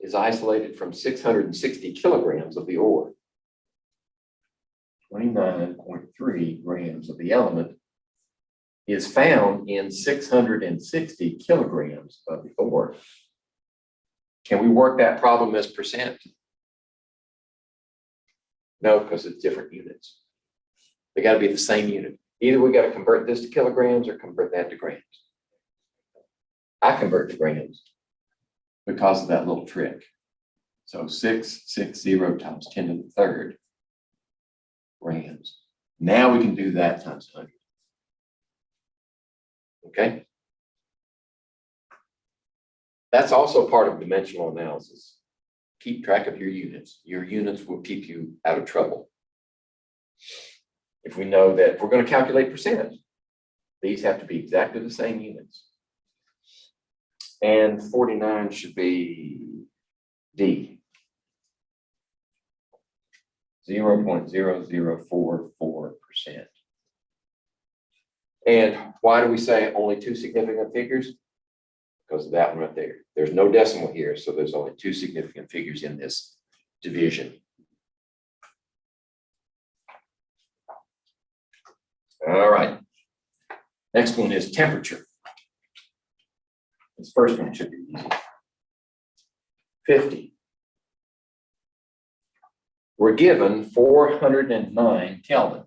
is isolated from 660 kilograms of the ore. 29.3 grams of the element is found in 660 kilograms of the ore. Can we work that problem as percent? No, because it's different units. They got to be the same unit. Either we got to convert this to kilograms or convert that to grams. I convert to grams because of that little trick. So 660 times 10 to the third grams. Now we can do that times 100. Okay. That's also part of dimensional analysis. Keep track of your units. Your units will keep you out of trouble. If we know that if we're going to calculate percent, these have to be exactly the same units. And 49 should be D. 0.0044%. And why do we say only two significant figures? Because of that one right there. There's no decimal here, so there's only two significant figures in this division. All right. Next one is temperature. This first one should be easy. 50. We're given 409 Kelvin.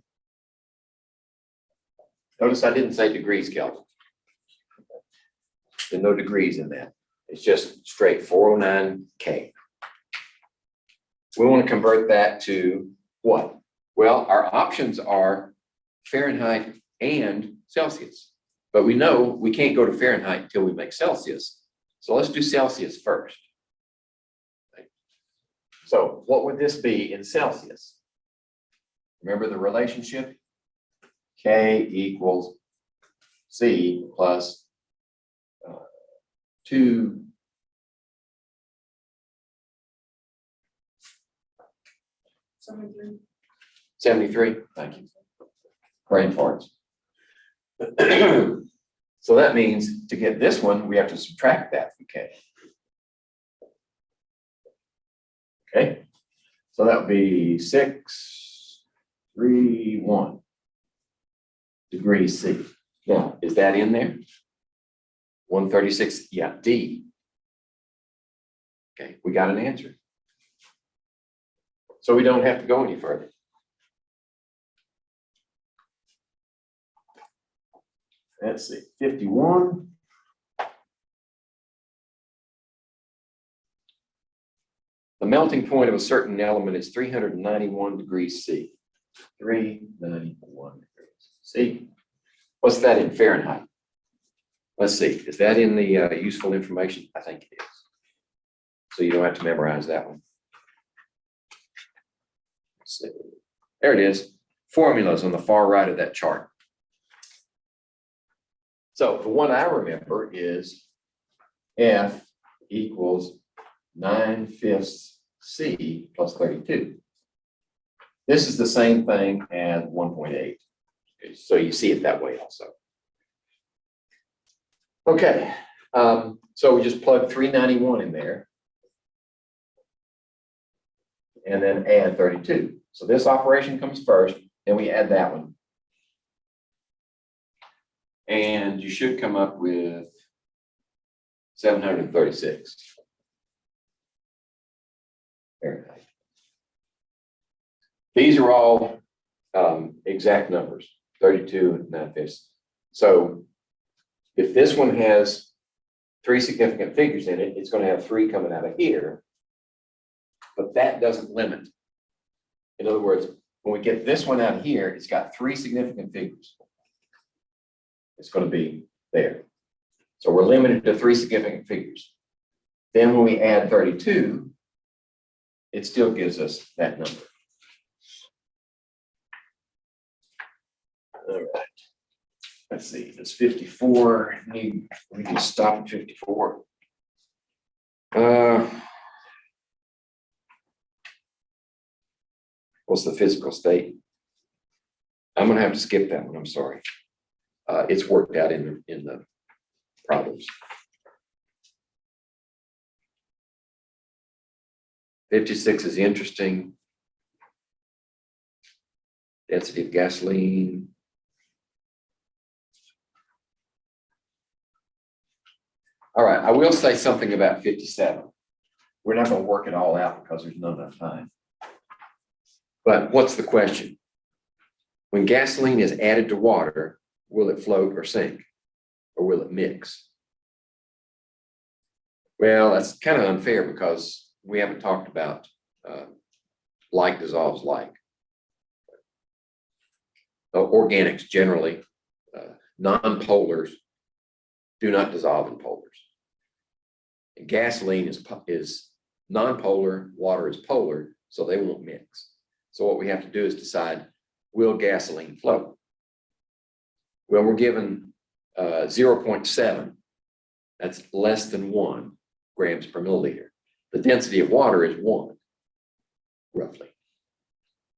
Notice I didn't say degrees Kelvin. There's no degrees in that. It's just straight 409 K. We want to convert that to what? Well, our options are Fahrenheit and Celsius. But we know we can't go to Fahrenheit until we make Celsius. So let's do Celsius first. Right. So what would this be in Celsius? Remember the relationship? K equals C plus 2 73. Thank you. Brain farts. So that means to get this one, we have to subtract that from K. Okay. So that would be 631 degrees C. Now, is that in there? 136, yeah, D. Okay, we got an answer. So we don't have to go any further. Let's see, 51. The melting point of a certain element is 391 degrees C. 391 degrees C. What's that in Fahrenheit? Let's see, is that in the useful information? I think it is. So you don't have to memorize that one. Let's see. There it is. Formulas on the far right of that chart. So the one I remember is F equals 9/5 C plus 32. This is the same thing as 1.8. So you see it that way also. Okay, so we just plug 391 in there. And then add 32. So this operation comes first, then we add that one. And you should come up with 736. Very nice. These are all exact numbers, 32 and 9/5. So if this one has 3 significant figures in it, it's going to have 3 coming out of here. But that doesn't limit. In other words, when we get this one out here, it's got 3 significant figures. It's going to be there. So we're limited to 3 significant figures. Then when we add 32, it still gives us that number. All right. Let's see, does 54 need, we can stop at 54. What's the physical state? I'm going to have to skip that one. I'm sorry. It's worked out in the problems. 56 is interesting. Density of gasoline. All right, I will say something about 57. We're not going to work it all out because there's not enough time. But what's the question? When gasoline is added to water, will it float or sink? Or will it mix? Well, that's kind of unfair because we haven't talked about like dissolves like. Organics generally, non-polars do not dissolve in polars. And gasoline is non-polar, water is polar, so they won't mix. So what we have to do is decide, will gasoline float? Well, we're given 0.7. That's less than 1 grams per milliliter. The density of water is 1, roughly.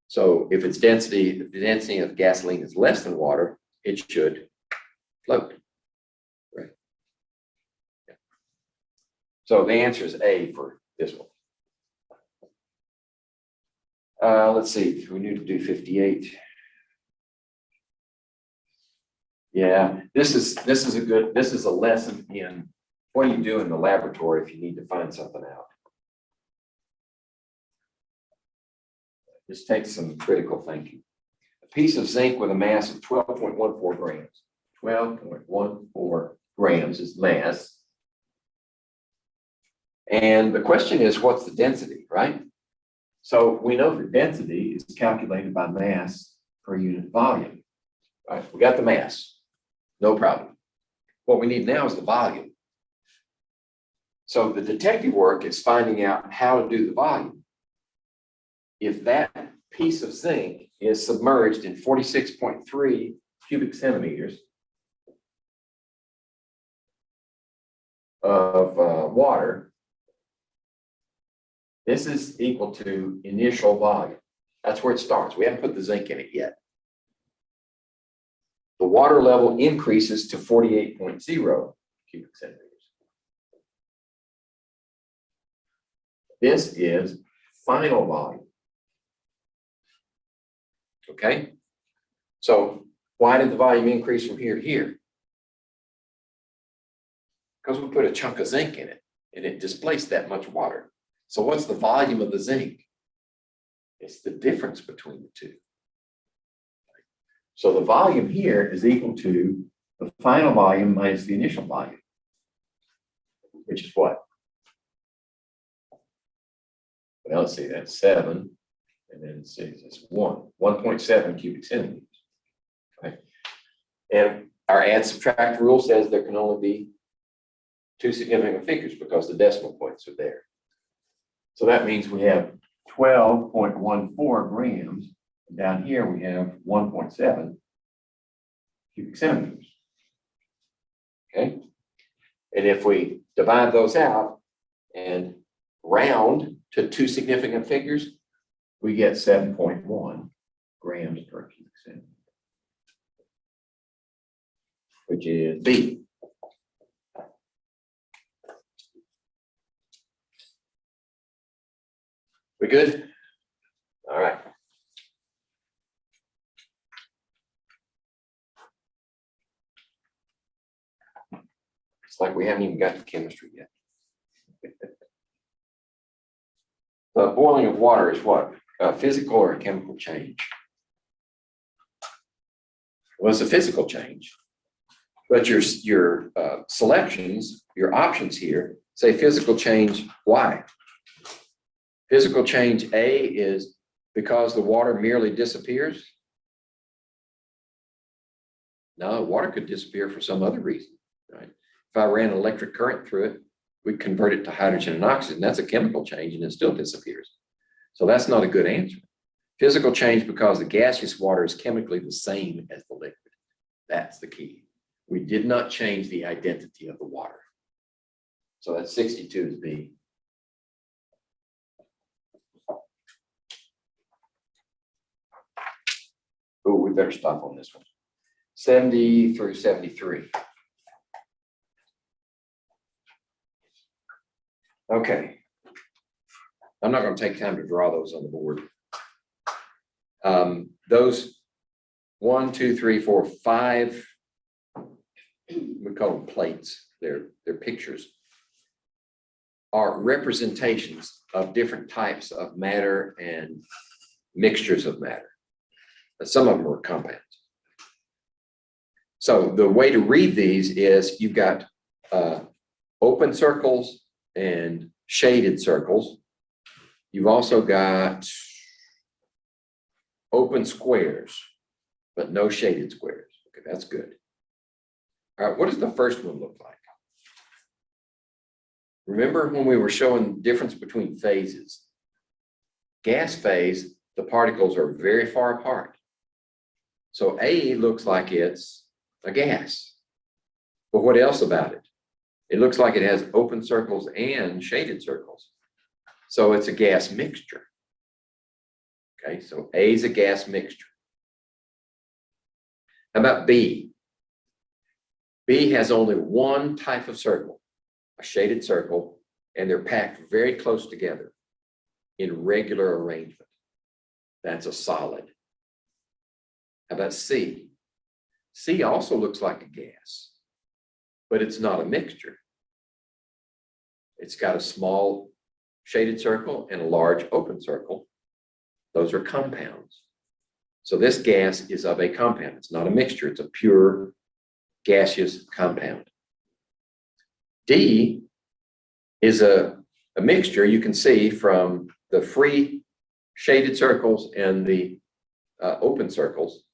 So if the density of gasoline is less than water, it should float. Right. Yeah. So the answer is A for this one. Let's see, we need to do 58. Yeah, this is a lesson in what do you do in the laboratory if you need to find something out. This takes some critical thinking. A piece of zinc with a mass of 12.14 grams. 12.14 grams is mass. And the question is, what's the density, right? So we know the density is calculated by mass per unit volume. Right? We got the mass, no problem. What we need now is the volume. So the detective work is finding out how to do the volume. If that piece of zinc is submerged in 46.3 cubic centimeters of water, this is equal to initial volume. That's where it starts. We haven't put the zinc in it yet. The water level increases to 48.0 cubic centimeters. This is final volume. Okay? So why did the volume increase from here to here? Because we put a chunk of zinc in it and it displaced that much water. So what's the volume of the zinc? It's the difference between the two. So the volume here is equal to the final volume minus the initial volume, which is what? Well, let's see, that's 7, and then it's 1.7 cubic centimeters. Right? And Our add subtract rule says there can only be two significant figures because the decimal points are there. So that means we have 12.14 grams. Down here, we have 1.7 cubic centimeters. Okay. And if we divide those out and round to two significant figures, we get 7.1 grams per cubic centimeter, which is B. We good? All right. It's like we haven't even got to chemistry yet. The boiling of water is what? A physical or a chemical change? Well, it's a physical change. But your selections, your options here say physical change Y. Physical change A is because the water merely disappears. No, water could disappear for some other reason, right? If I ran an electric current through it, we convert it to hydrogen and oxygen. That's a chemical change and it still disappears. So that's not a good answer. Physical change because the gaseous water is chemically the same as the liquid. That's the key. We did not change the identity of the water. So that's 62 is B. Oh, we better stop on this one. 70 through 73. Okay. I'm not going to take time to draw those on the board. Those 1, 2, 3, 4, 5, we call them plates. They're pictures, are representations of different types of matter and mixtures of matter. Some of them are compounds. So the way to read these is you've got open circles and shaded circles. You've also got open squares, but no shaded squares. Okay, that's good. All right, what does the first one look like? Remember when we were showing the difference between phases? Gas phase, the particles are very far apart. So A looks like it's a gas. But what else about it? It looks like it has open circles and shaded circles. So it's a gas mixture. Okay, so A is a gas mixture. How about B? B has only one type of circle, a shaded circle, and they're packed very close together in regular arrangement. That's a solid. How about C? C also looks like a gas, but it's not a mixture. It's got a small shaded circle and a large open circle. Those are compounds. So this gas is of a compound. It's not a mixture. It's a pure gaseous compound. D is a mixture you can see from the free shaded circles and the open circles,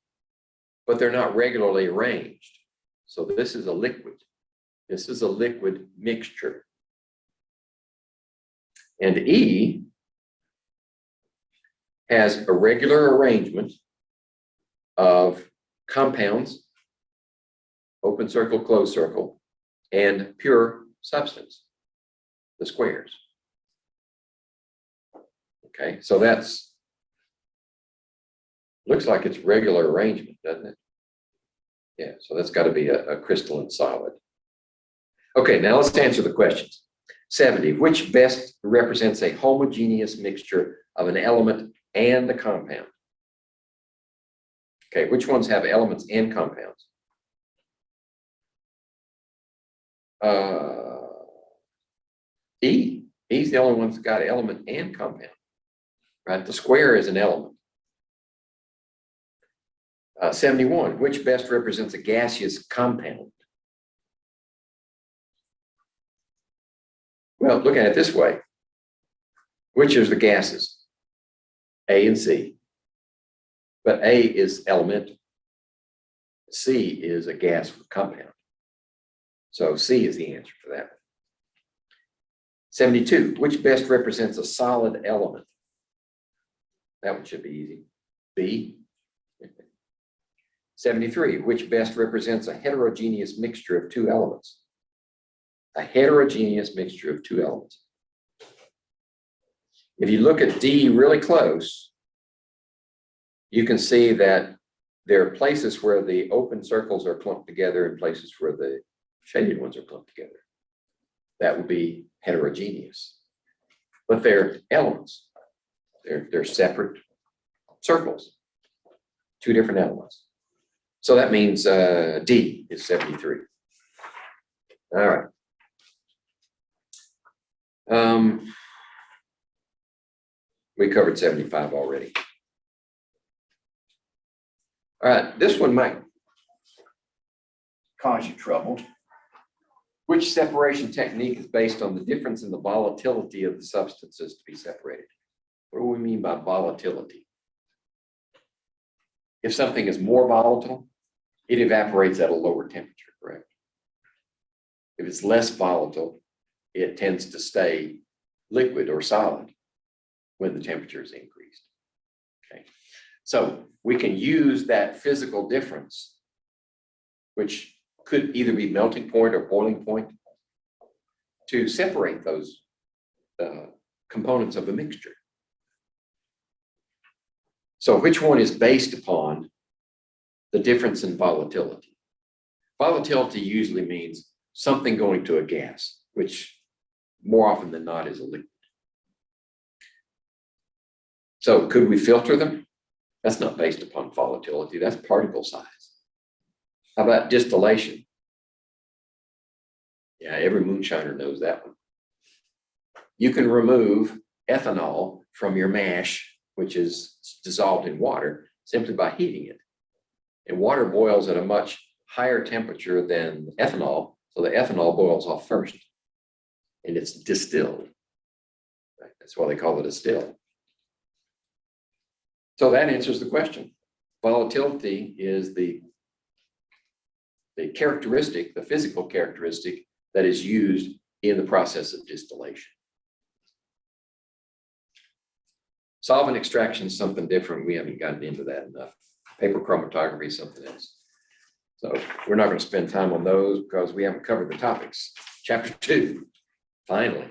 but they're not regularly arranged. So this is a liquid. This is a liquid mixture. And E has a regular arrangement of compounds, open circle, closed circle, and pure substance, the squares. Okay, so that's, looks like it's regular arrangement, doesn't it? Yeah, so that's got to be a crystalline solid. Okay, now let's answer the questions. 70, which best represents a homogeneous mixture of an element and the compound? Okay, which ones have elements and compounds? E. E's the only one that's got element and compound, right? The square is an element. 71, which best represents a gaseous compound? Well, look at it this way. Which is the gases? A and C. But A is element. C is a gas with compound. So C is the answer for that. 72, which best represents a solid element? That one should be easy. B. 73, which best represents a heterogeneous mixture of two elements? A heterogeneous mixture of two elements. If you look at D really close, you can see that there are places where the open circles are clumped together and places where the shaded ones are clumped together. That would be heterogeneous. But they're elements. They're separate circles, two different elements. So that means D is 73. All right. We covered 75 already. All right, this one might cause you trouble. Which separation technique is based on the difference in the volatility of the substances to be separated? What do we mean by volatility? If something is more volatile, it evaporates at a lower temperature, correct? If it's less volatile, it tends to stay liquid or solid when the temperature is increased. Okay, so we can use that physical difference, which could either be melting point or boiling point, to separate those components of a mixture. So which one is based upon the difference in volatility? Volatility usually means something going to a gas, which more often than not is a liquid. So could we filter them? That's not based upon volatility, that's particle size. How about distillation? Yeah, every moonshiner knows that one. You can remove ethanol from your mash, which is dissolved in water, simply by heating it. And water boils at a much higher temperature than ethanol, so the ethanol boils off first, and it's distilled. Right? That's why they call it a still. So that answers the question. Volatility is the characteristic, the physical characteristic that is used in the process of distillation. Solvent extraction is something different. We haven't gotten into that enough. Paper chromatography is something else. So we're not going to spend time on those because we haven't covered the topics. Chapter 2, finally.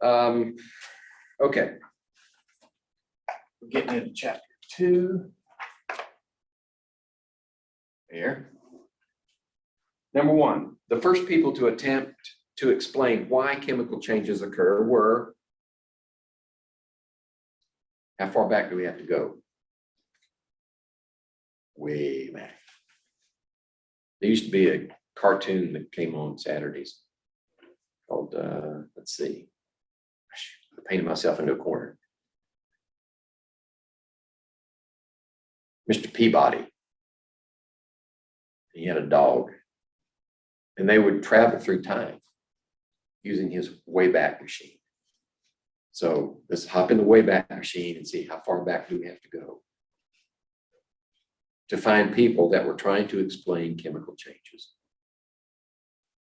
Okay. We're getting into chapter 2. There. Number 1, the first people to attempt to explain why chemical changes occur were, how far back do we have to go? Way back. There used to be a cartoon that came on Saturdays called, let's see, I painted myself into a corner. Mr. Peabody. He had a dog, and they would travel through time using his Wayback Machine. So let's hop in the Wayback Machine and see how far back do we have to go to find people that were trying to explain chemical changes.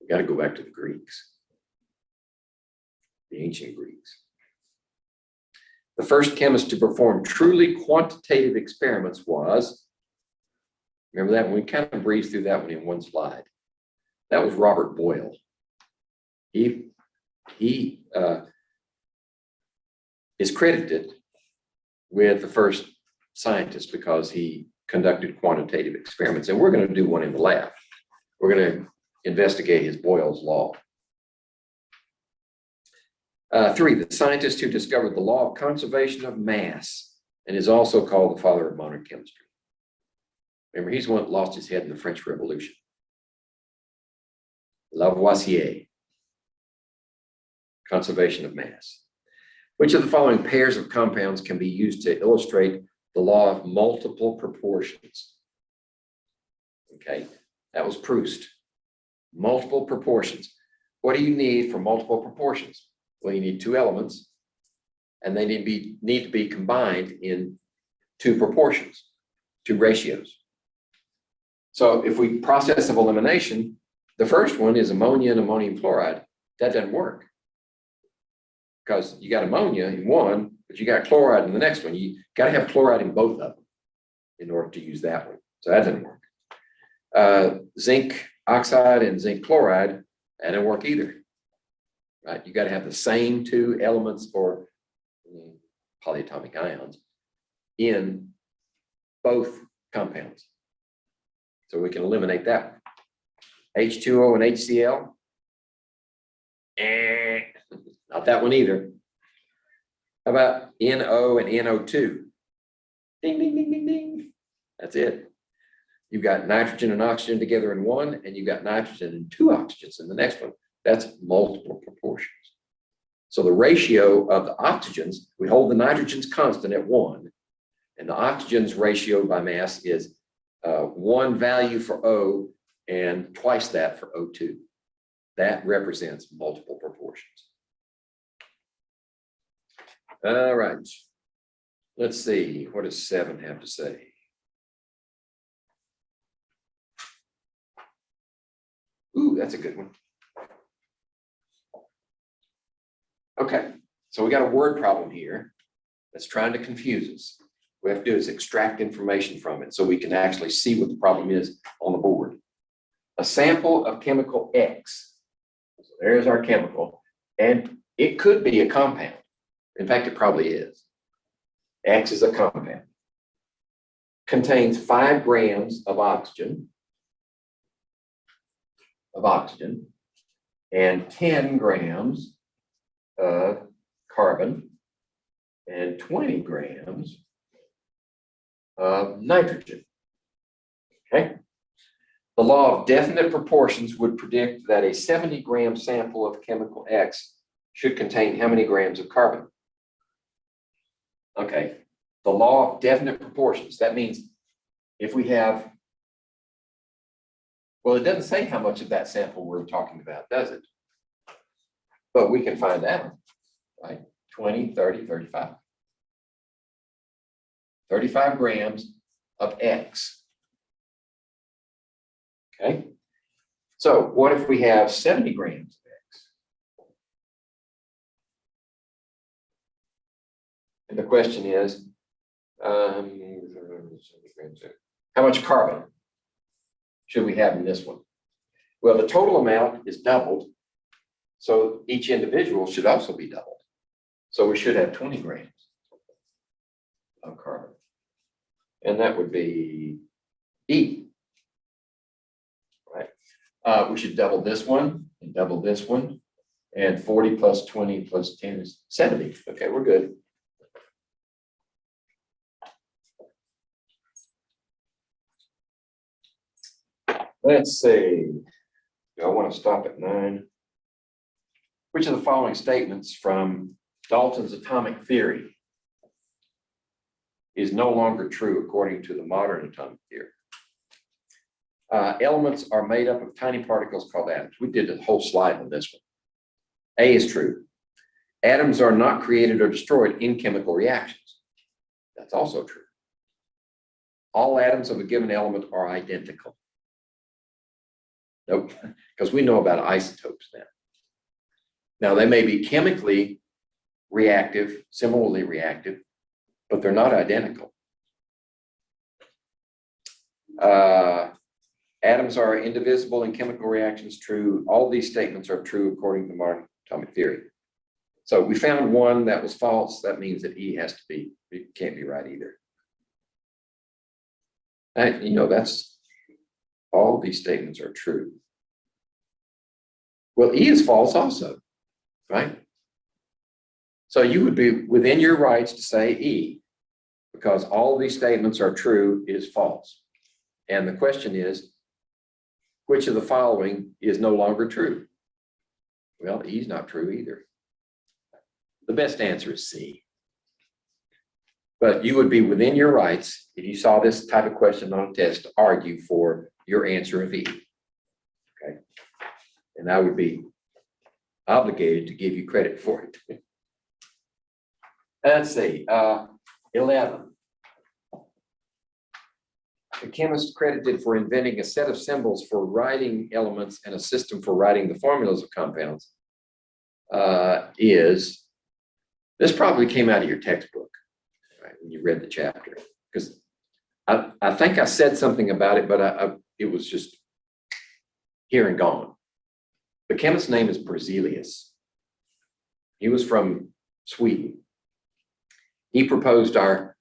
We got to go back to the Greeks, the ancient Greeks. The first chemist to perform truly quantitative experiments was, remember that one? We kind of breezed through that one in one slide. That was Robert Boyle. He is credited with the first scientist because he conducted quantitative experiments. And we're going to do one in the lab. We're going to investigate his Boyle's law. 3, the scientist who discovered the law of conservation of mass and is also called the father of modern chemistry. Remember, he's the one that lost his head in the French Revolution. Lavoisier, conservation of mass. Which of the following pairs of compounds can be used to illustrate the law of multiple proportions? Okay, that was Proust. Multiple proportions. What do you need for multiple proportions? Well, you need two elements, and they need to be combined in two proportions. two ratios. So if we process of elimination, the first one is ammonia and ammonium chloride. That doesn't work. Because you got ammonia in one, but you got chloride in the next one. You got to have chloride in both of them in order to use that one. So that doesn't work. Zinc oxide and zinc chloride, that doesn't work either. Right? You got to have the same two elements or polyatomic ions in both compounds. So we can eliminate that one. H2O and HCl. Not that one either. How about NO and NO2? Ding, ding, ding, ding, ding. That's it. You've got nitrogen and oxygen together in one, and you've got nitrogen and two oxygens in the next one. That's multiple proportions. So the ratio of the oxygens, we hold the nitrogens constant at 1, and the oxygens ratio by mass is 1 value for O and twice that for O2. That represents multiple proportions. All right. Let's see. What does 7 have to say? Ooh, that's a good one. Okay, so we got a word problem here that's trying to confuse us. What we have to do is extract information from it so we can actually see what the problem is on the board. A sample of chemical X. So there's our chemical, and it could be a compound. In fact, it probably is. X is a compound. Contains 5 grams of oxygen, and 10 grams of carbon and 20 grams of nitrogen. Okay. The law of definite proportions would predict that a 70-gram sample of chemical X should contain how many grams of carbon? Okay. The law of definite proportions. That means if we have, well, it doesn't say how much of that sample we're talking about, does it? But we can find out, right? 20, 30, 35. 35 grams of X. Okay. So what if we have 70 grams of X? And the question is, how much carbon should we have in this one? Well, the total amount is doubled, so each individual should also be doubled. So we should have 20 grams of carbon. And that would be E. Right? We should double this one and double this one. And 40 plus 20 plus 10 is 70. Okay, we're good. Let's see. Do I want to stop at 9? Which of the following statements from Dalton's atomic theory is no longer true according to the modern atomic theory? Elements are made up of tiny particles called atoms. We did a whole slide on this one. A is true. Atoms are not created or destroyed in chemical reactions. That's also true. All atoms of a given element are identical. Nope, because we know about isotopes now. Now, they may be chemically reactive, similarly reactive, but they're not identical. Atoms are indivisible in chemical reactions, true. All these statements are true according to modern atomic theory. So we found one that was false. That means that E has to be, it can't be right either. And, you know, that's, all these statements are true. Well, E is false also, right? So you would be within your rights to say E, because all these statements are true is false. And the question is, which of the following is no longer true? Well, E is not true either. The best answer is C. But you would be within your rights, if you saw this type of question on a test, to argue for your answer of E. Okay. And I would be obligated to give you credit for it. Let's see, 11. The chemist credited for inventing a set of symbols for writing elements and a system for writing the formulas of compounds is, this probably came out of your textbook, right, when you read the chapter, because I think I said something about it, but it was just here and gone. The chemist's name is Berzelius. He was from Sweden. He proposed our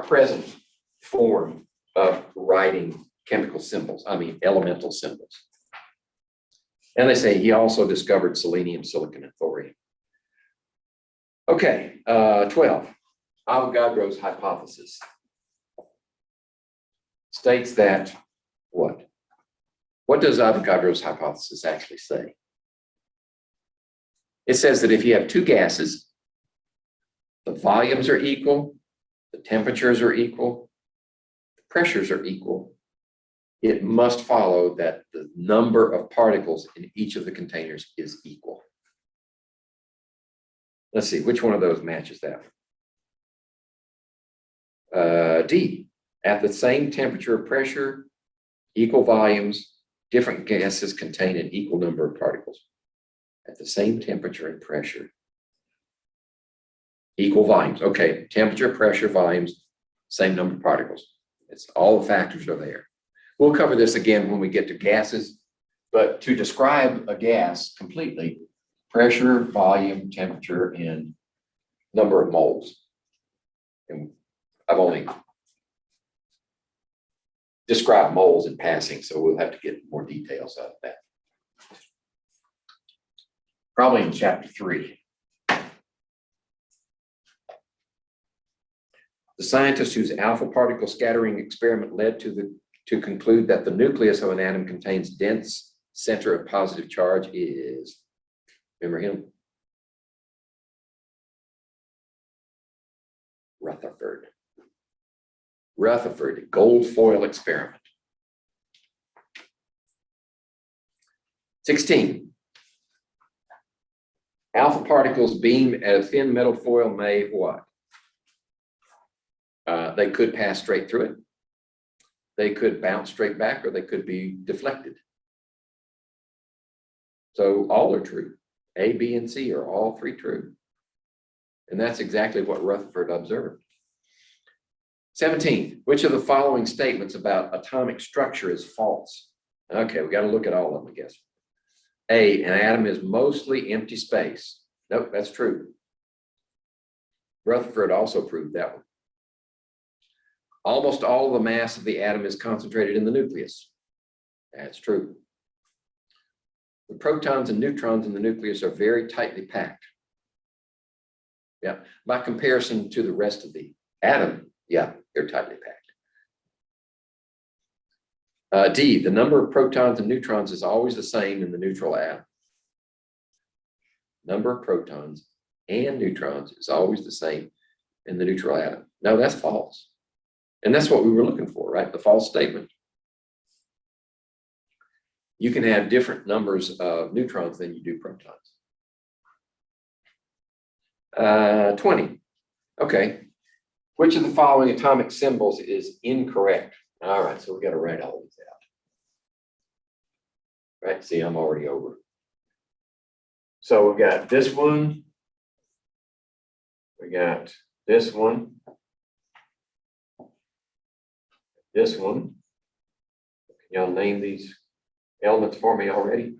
present form of writing chemical symbols, elemental symbols. And they say he also discovered selenium, silicon, and thorium. Okay, 12. Avogadro's hypothesis states that what? What does Avogadro's hypothesis actually say? It says that if you have two gases, the volumes are equal, the temperatures are equal, the pressures are equal, it must follow that the number of particles in each of the containers is equal. Let's see, which one of those matches that? D, at the same temperature or pressure, equal volumes, different gases contain an equal number of particles. At the same temperature and pressure, equal volumes. Okay, temperature, pressure, volumes, same number of particles. It's all the factors are there. We'll cover this again when we get to gases, but to describe a gas completely, pressure, volume, temperature, and number of moles. And I've only described moles in passing, so we'll have to get more details out of that. Probably in chapter 3. The scientist whose alpha particle scattering experiment led to conclude that the nucleus of an atom contains dense center of positive charge is, remember him? Rutherford. Rutherford, gold foil experiment. 16. Alpha particles beam at a thin metal foil may what? They could pass straight through it. They could bounce straight back, or they could be deflected. So all are true. A, B, and C are all three true. And that's exactly what Rutherford observed. 17, which of the following statements about atomic structure is false? Okay, we got to look at all of them, I guess. A, an atom is mostly empty space. Nope, that's true. Rutherford also proved that one. Almost all of the mass of the atom is concentrated in the nucleus. That's true. The protons and neutrons in the nucleus are very tightly packed. Yeah, by comparison to the rest of the atom, yeah, they're tightly packed. D, the number of protons and neutrons is always the same in the neutral atom. Number of protons and neutrons is always the same in the neutral atom. No, that's false. And that's what we were looking for, right? The false statement. You can have different numbers of neutrons than you do protons. 20. Okay. Which of the following atomic symbols is incorrect? All right, so we got to write all of these out. Right, see, I'm already over. So we've got this one. We got this one. This one. Can y'all name these elements for me already?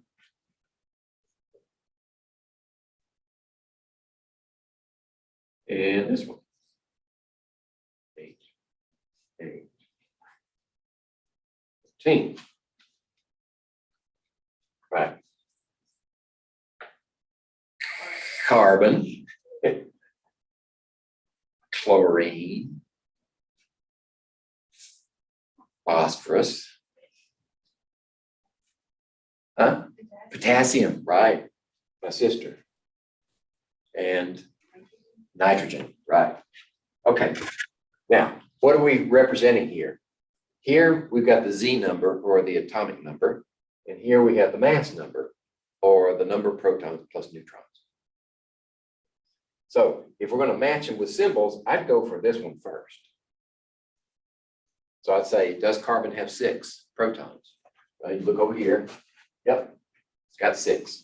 And this one. H. 15. Right. Carbon. Chlorine. Phosphorus. Huh? Potassium, right. My sister. And nitrogen, right. Okay. Now, what are we representing here? Here we've got the Z number, or the atomic number, and here we have the mass number, or the number of protons plus neutrons. So if we're going to match them with symbols, I'd go for this one first. So I'd say, does carbon have 6 protons? You look over here. Yep, it's got 6.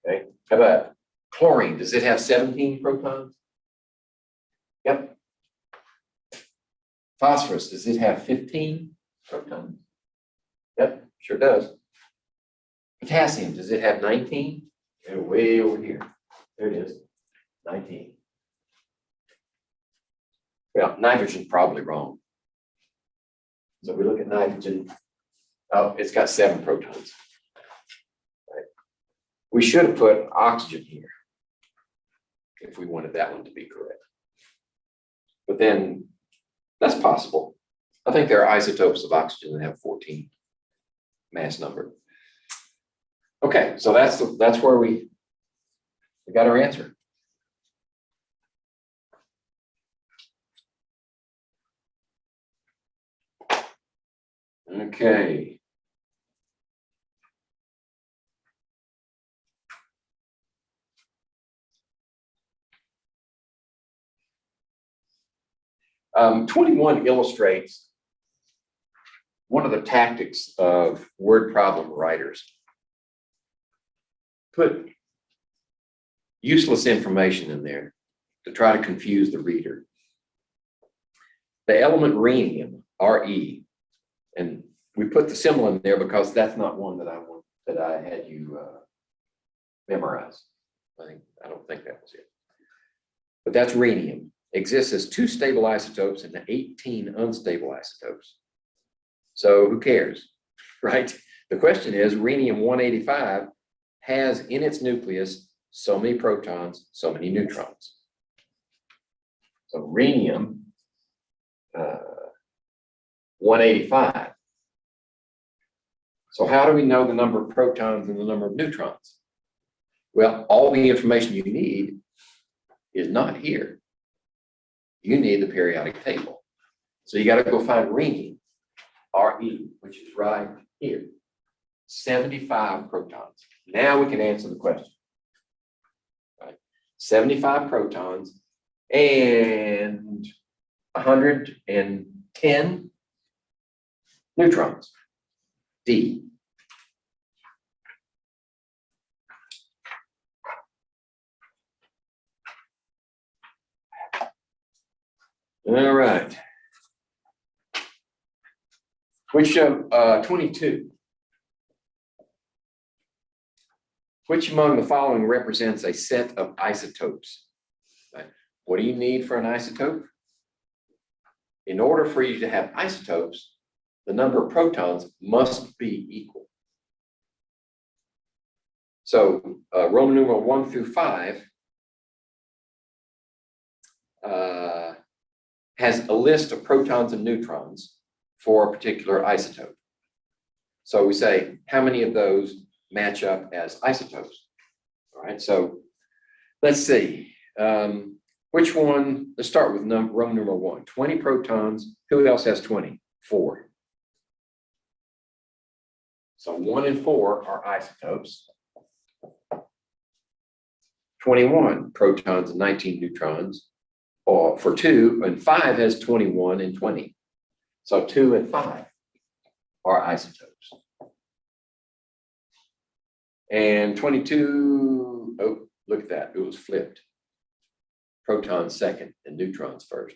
Okay, how about chlorine? Does it have 17 protons? Yep. Phosphorus, does it have 15 protons? Yep, sure does. Potassium, does it have 19? Yeah, way over here. There it is, 19. Well, nitrogen's probably wrong. So we look at nitrogen. Oh, it's got 7 protons. Right. We should have put oxygen here if we wanted that one to be correct. But then that's possible. I think there are isotopes of oxygen that have 14 mass number. Okay, so that's where we got our answer. Okay. Um, 21 illustrates one of the tactics of word problem writers. Put useless information in there to try to confuse the reader. The element rhenium, Re, and we put the symbol in there because that's not one that I had you memorize. I don't think that was it. But that's rhenium. Exists as 2 stable isotopes and 18 unstable isotopes. So who cares, right? The question is, rhenium-185 has in its nucleus so many protons, so many neutrons. So rhenium 185. So how do we know the number of protons and the number of neutrons? Well, all the information you need is not here. You need the periodic table. So you got to go find rhenium, Re, which is right here. 75 protons. Now we can answer the question. Right? 75 protons and 110 neutrons. D. All right. Which of 22? Which among the following represents a set of isotopes? Right. What do you need for an isotope? In order for you to have isotopes, the number of protons must be equal. So Roman numeral 1 through 5 has a list of protons and neutrons for a particular isotope. So we say, how many of those match up as isotopes? All right, so let's see. Which one? Let's start with Roman numeral 1. 20 protons. Who else has 20? 4. So 1 and 4 are isotopes. 21 protons and 19 neutrons. Or for 2, and 5 has 21 and 20. So 2 and 5 are isotopes. And 22, oh, look at that, it was flipped. Protons second and neutrons first.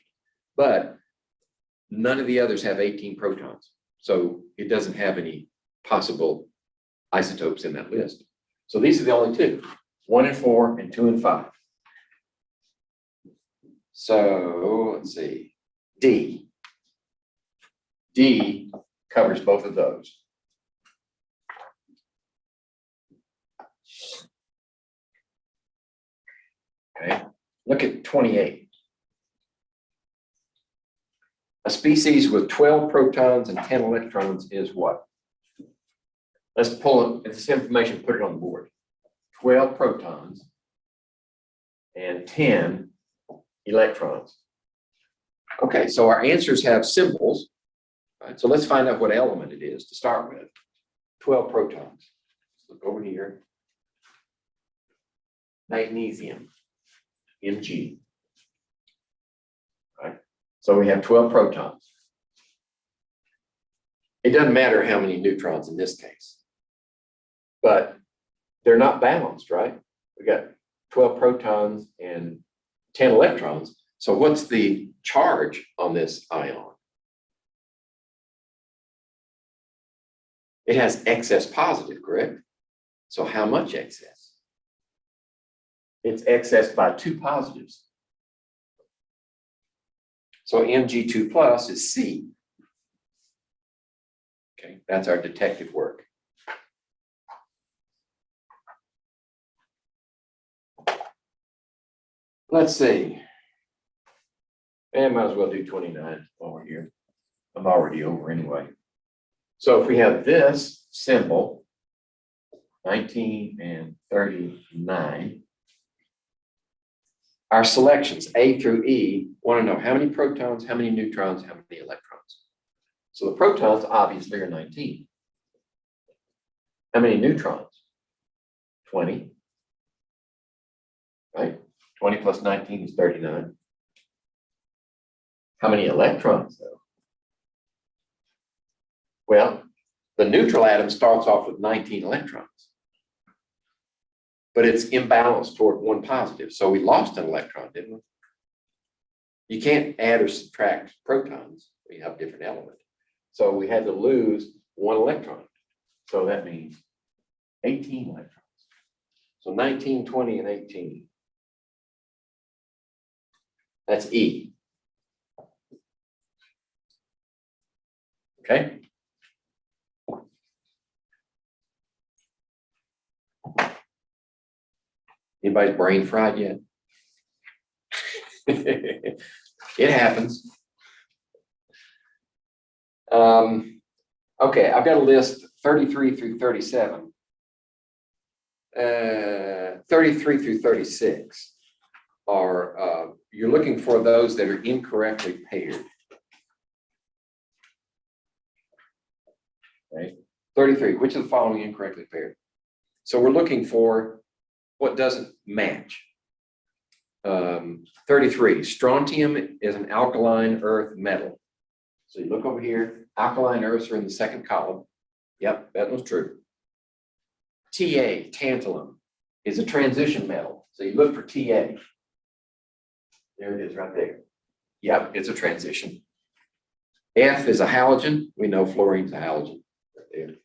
But none of the others have 18 protons. So it doesn't have any possible isotopes in that list. So these are the only 2, 1 and 4 and 2 and 5. So let's see, D. D covers both of those. Okay, look at 28. A species with 12 protons and 10 electrons is what? Let's pull this information, put it on the board. 12 protons and 10 electrons. Okay, so our answers have symbols. Right, so let's find out what element it is to start with. 12 protons. Let's look over here. Magnesium, Mg. Right, so we have 12 protons. It doesn't matter how many neutrons in this case. But they're not balanced, right? We got 12 protons and 10 electrons. So what's the charge on this ion? It has excess positive, correct? So how much excess? It's excess by 2 positives. So Mg2 plus is C. Okay, that's our detective work. Let's see. And might as well do 29 while we're here. I'm already over anyway. So if we have this symbol, 19 and 39, our selections, A through E, want to know how many protons, how many neutrons, how many electrons. So the protons obviously are 19. How many neutrons? 20. Right? 20 plus 19 is 39. How many electrons, though? Well, the neutral atom starts off with 19 electrons, but it's imbalanced toward 1 positive. So we lost an electron, didn't we? You can't add or subtract protons. We have different elements. So we had to lose 1 electron. So that means 18 electrons. So 19, 20, and 18. That's E. Okay. Anybody's brain fried yet? It happens. Okay, I've got a list 33 through 37. 33 through 36 are, you're looking for those that are incorrectly paired. Okay, 33, which of the following incorrectly paired? So we're looking for what doesn't match. 33, strontium is an alkaline earth metal. So you look over here, alkaline earths are in the second column. Yep, that was true. Ta, tantalum, is a transition metal. So you look for Ta. There it is right there. Yep, it's a transition. F is a halogen. We know fluorine's a halogen right there.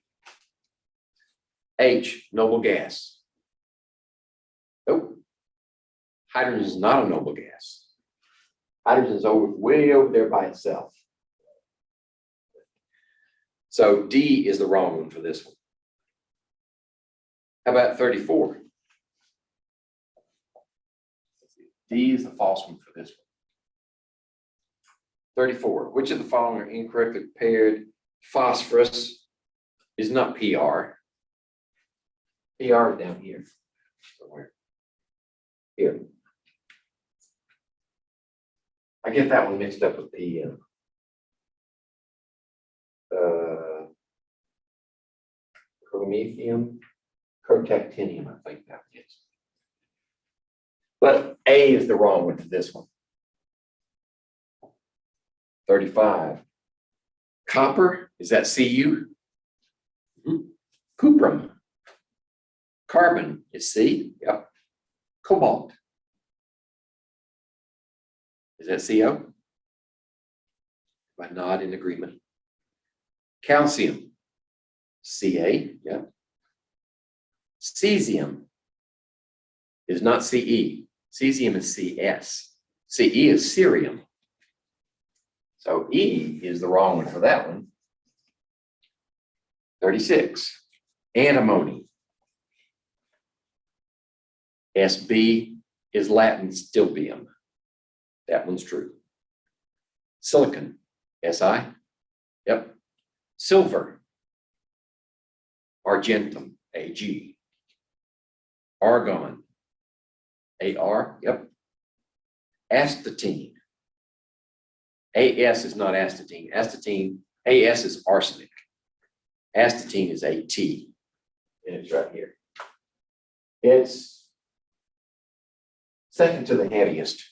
H, noble gas. Nope. Hydrogen is not a noble gas. Hydrogen is way over there by itself. So D is the wrong one for this one. How about 34? D is the false one for this one. 34, which of the following are incorrectly paired? Phosphorus is not PR. PR is down here somewhere. Here. I get that one mixed up with PM. Promethium, protactinium, I think that is. But A is the wrong one for this one. 35. Copper, is that Cu? Cuprum. Carbon is C. Yep. Cobalt. Is that CO? By nod in agreement. Calcium. Ca. Yeah. Cesium is not Ce. Cesium is Cs. Ce is cerium. So E is the wrong one for that one. 36. Antimony. Sb is Latin stilbium. That one's true. Silicon. Si. Yep. Silver. Argentum. Ag. Argon. Ar. Yep. Astatine. As is not astatine. Astatine. As is arsenic. Astatine is At. And it's right here. It's second to the heaviest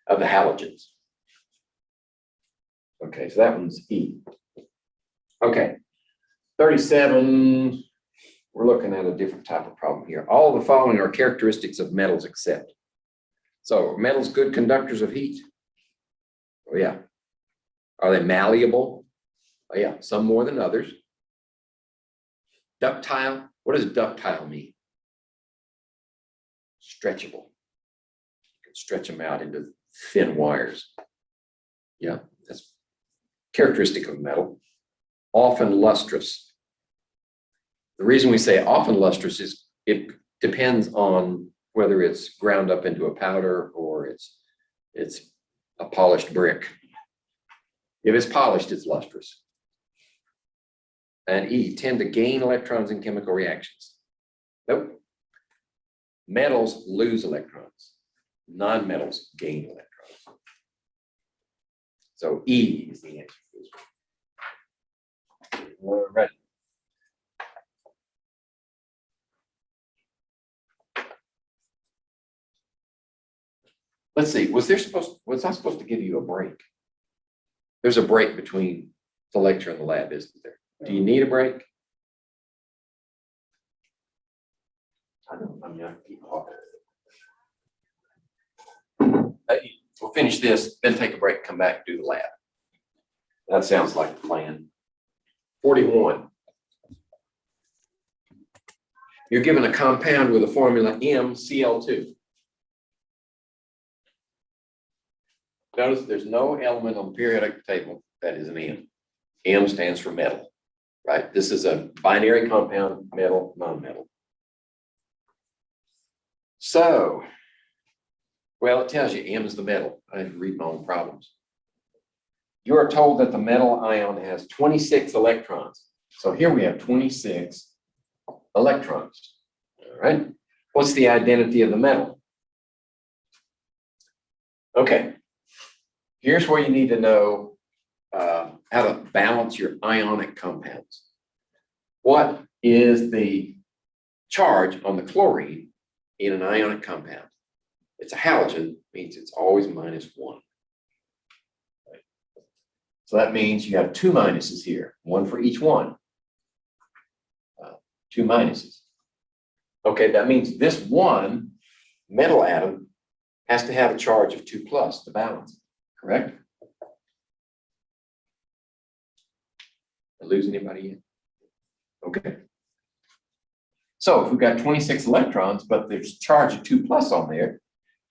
of the halogens. Okay, so that one's E. Okay, 37, we're looking at a different type of problem here. All the following are characteristics of metals except. So are metals good conductors of heat? Oh yeah. Are they malleable? Oh yeah, some more than others. Ductile, what does ductile mean? Stretchable. You can stretch them out into thin wires. Yeah, that's characteristic of metal. Often lustrous. The reason we say often lustrous is it depends on whether it's ground up into a powder or it's a polished brick. If it's polished, it's lustrous. And E, tend to gain electrons in chemical reactions. Nope. Metals lose electrons. Non-metals gain electrons. So E is the answer for this one. All right. Let's see, was I supposed to give you a break? There's a break between the lecture and the lab, isn't there? Do you need a break? I don't, I mean, I can keep talking. We'll finish this, then take a break, come back, do the lab. That sounds like the plan. 41. You're given a compound with a formula MCl2. Notice there's no element on the periodic table that is an M. M stands for metal, right? This is a binary compound, metal, non-metal. So, well, it tells you M is the metal. I have to read my own problems. You are told that the metal ion has 26 electrons. So here we have 26 electrons, all right? What's the identity of the metal? Okay, here's where you need to know how to balance your ionic compounds. What is the charge on the chlorine in an ionic compound? It's a halogen, means it's always -1. Right. So that means you have 2 minuses here, 1 for each one. 2 minuses. Okay, that means this one metal atom has to have a charge of 2+ to balance it, correct? Did I lose anybody yet? Okay. So if we've got 26 electrons, but there's a charge of 2+ on there,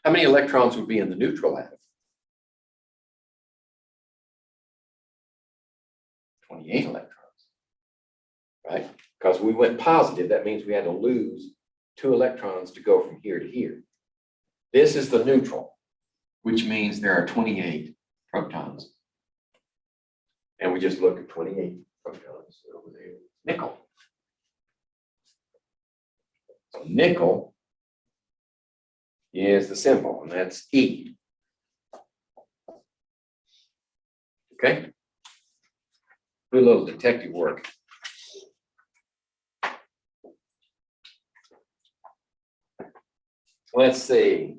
how many electrons would be in the neutral atom? 28 electrons, right? Because we went positive, that means we had to lose 2 electrons to go from here to here. This is the neutral, which means there are 28 protons. And we just look at 28 protons over there. Nickel. So nickel is the symbol, and that's E. Okay? Do a little detective work. Let's see.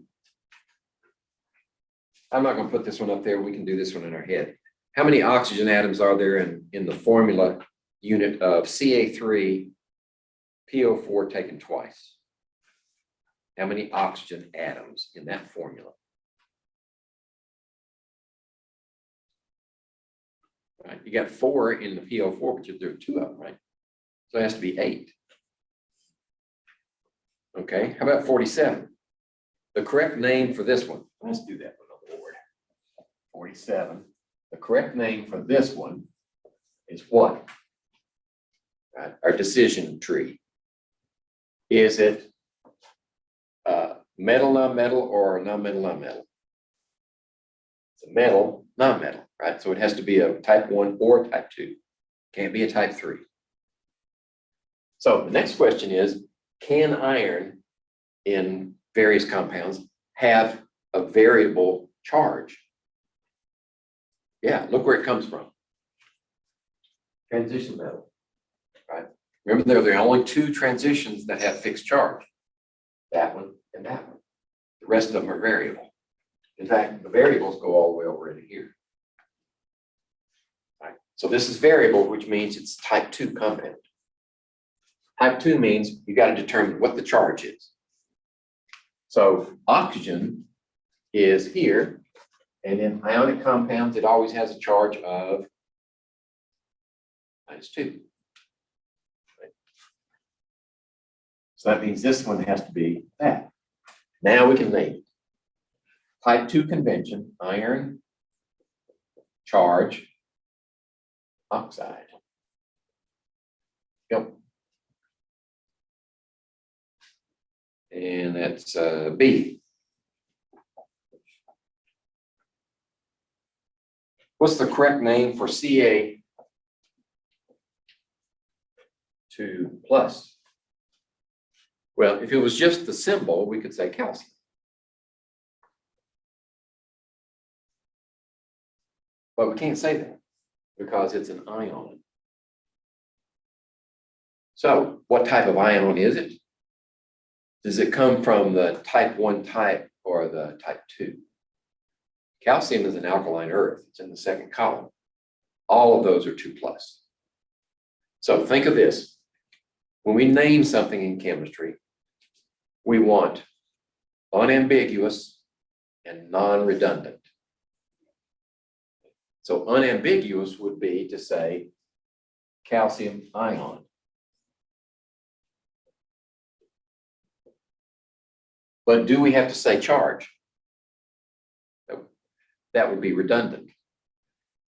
I'm not going to put this one up there. We can do this one in our head. How many oxygen atoms are there in the formula unit of Ca3 PO4 taken twice? How many oxygen atoms in that formula? Right, you got 4 in the PO4, but there are 2 of them, right? So it has to be 8. Okay, how about 47? The correct name for this one, let's do that one on the board. 47. The correct name for this one is what? Right, our decision tree. Is it metal, non-metal, or non-metal, non-metal? It's a metal, non-metal, right? So it has to be a type 1 or type 2. Can't be a type 3. So the next question is, can iron in various compounds have a variable charge? Yeah, look where it comes from. Transition metal, right? Remember, there are the only 2 transitions that have fixed charge. That one and that one. The rest of them are variable. In fact, the variables go all the way over into here. Right? So this is variable, which means it's type 2 compound. Type 2 means you got to determine what the charge is. So oxygen is here, and in ionic compounds, it always has a charge of -2. So that means this one has to be that. Now we can name it. Type 2 convention, iron, charge, oxide. Yep. And that's B. What's the correct name for Ca2+? Well, if it was just the symbol, we could say calcium. But we can't say that because it's an ion. So what type of ion is it? Does it come from the type 1 type or the type 2? Calcium is an alkaline earth. It's in the second column. All of those are 2+. So think of this. When we name something in chemistry, we want unambiguous and non-redundant. So unambiguous would be to say calcium ion. But do we have to say charge? That would be redundant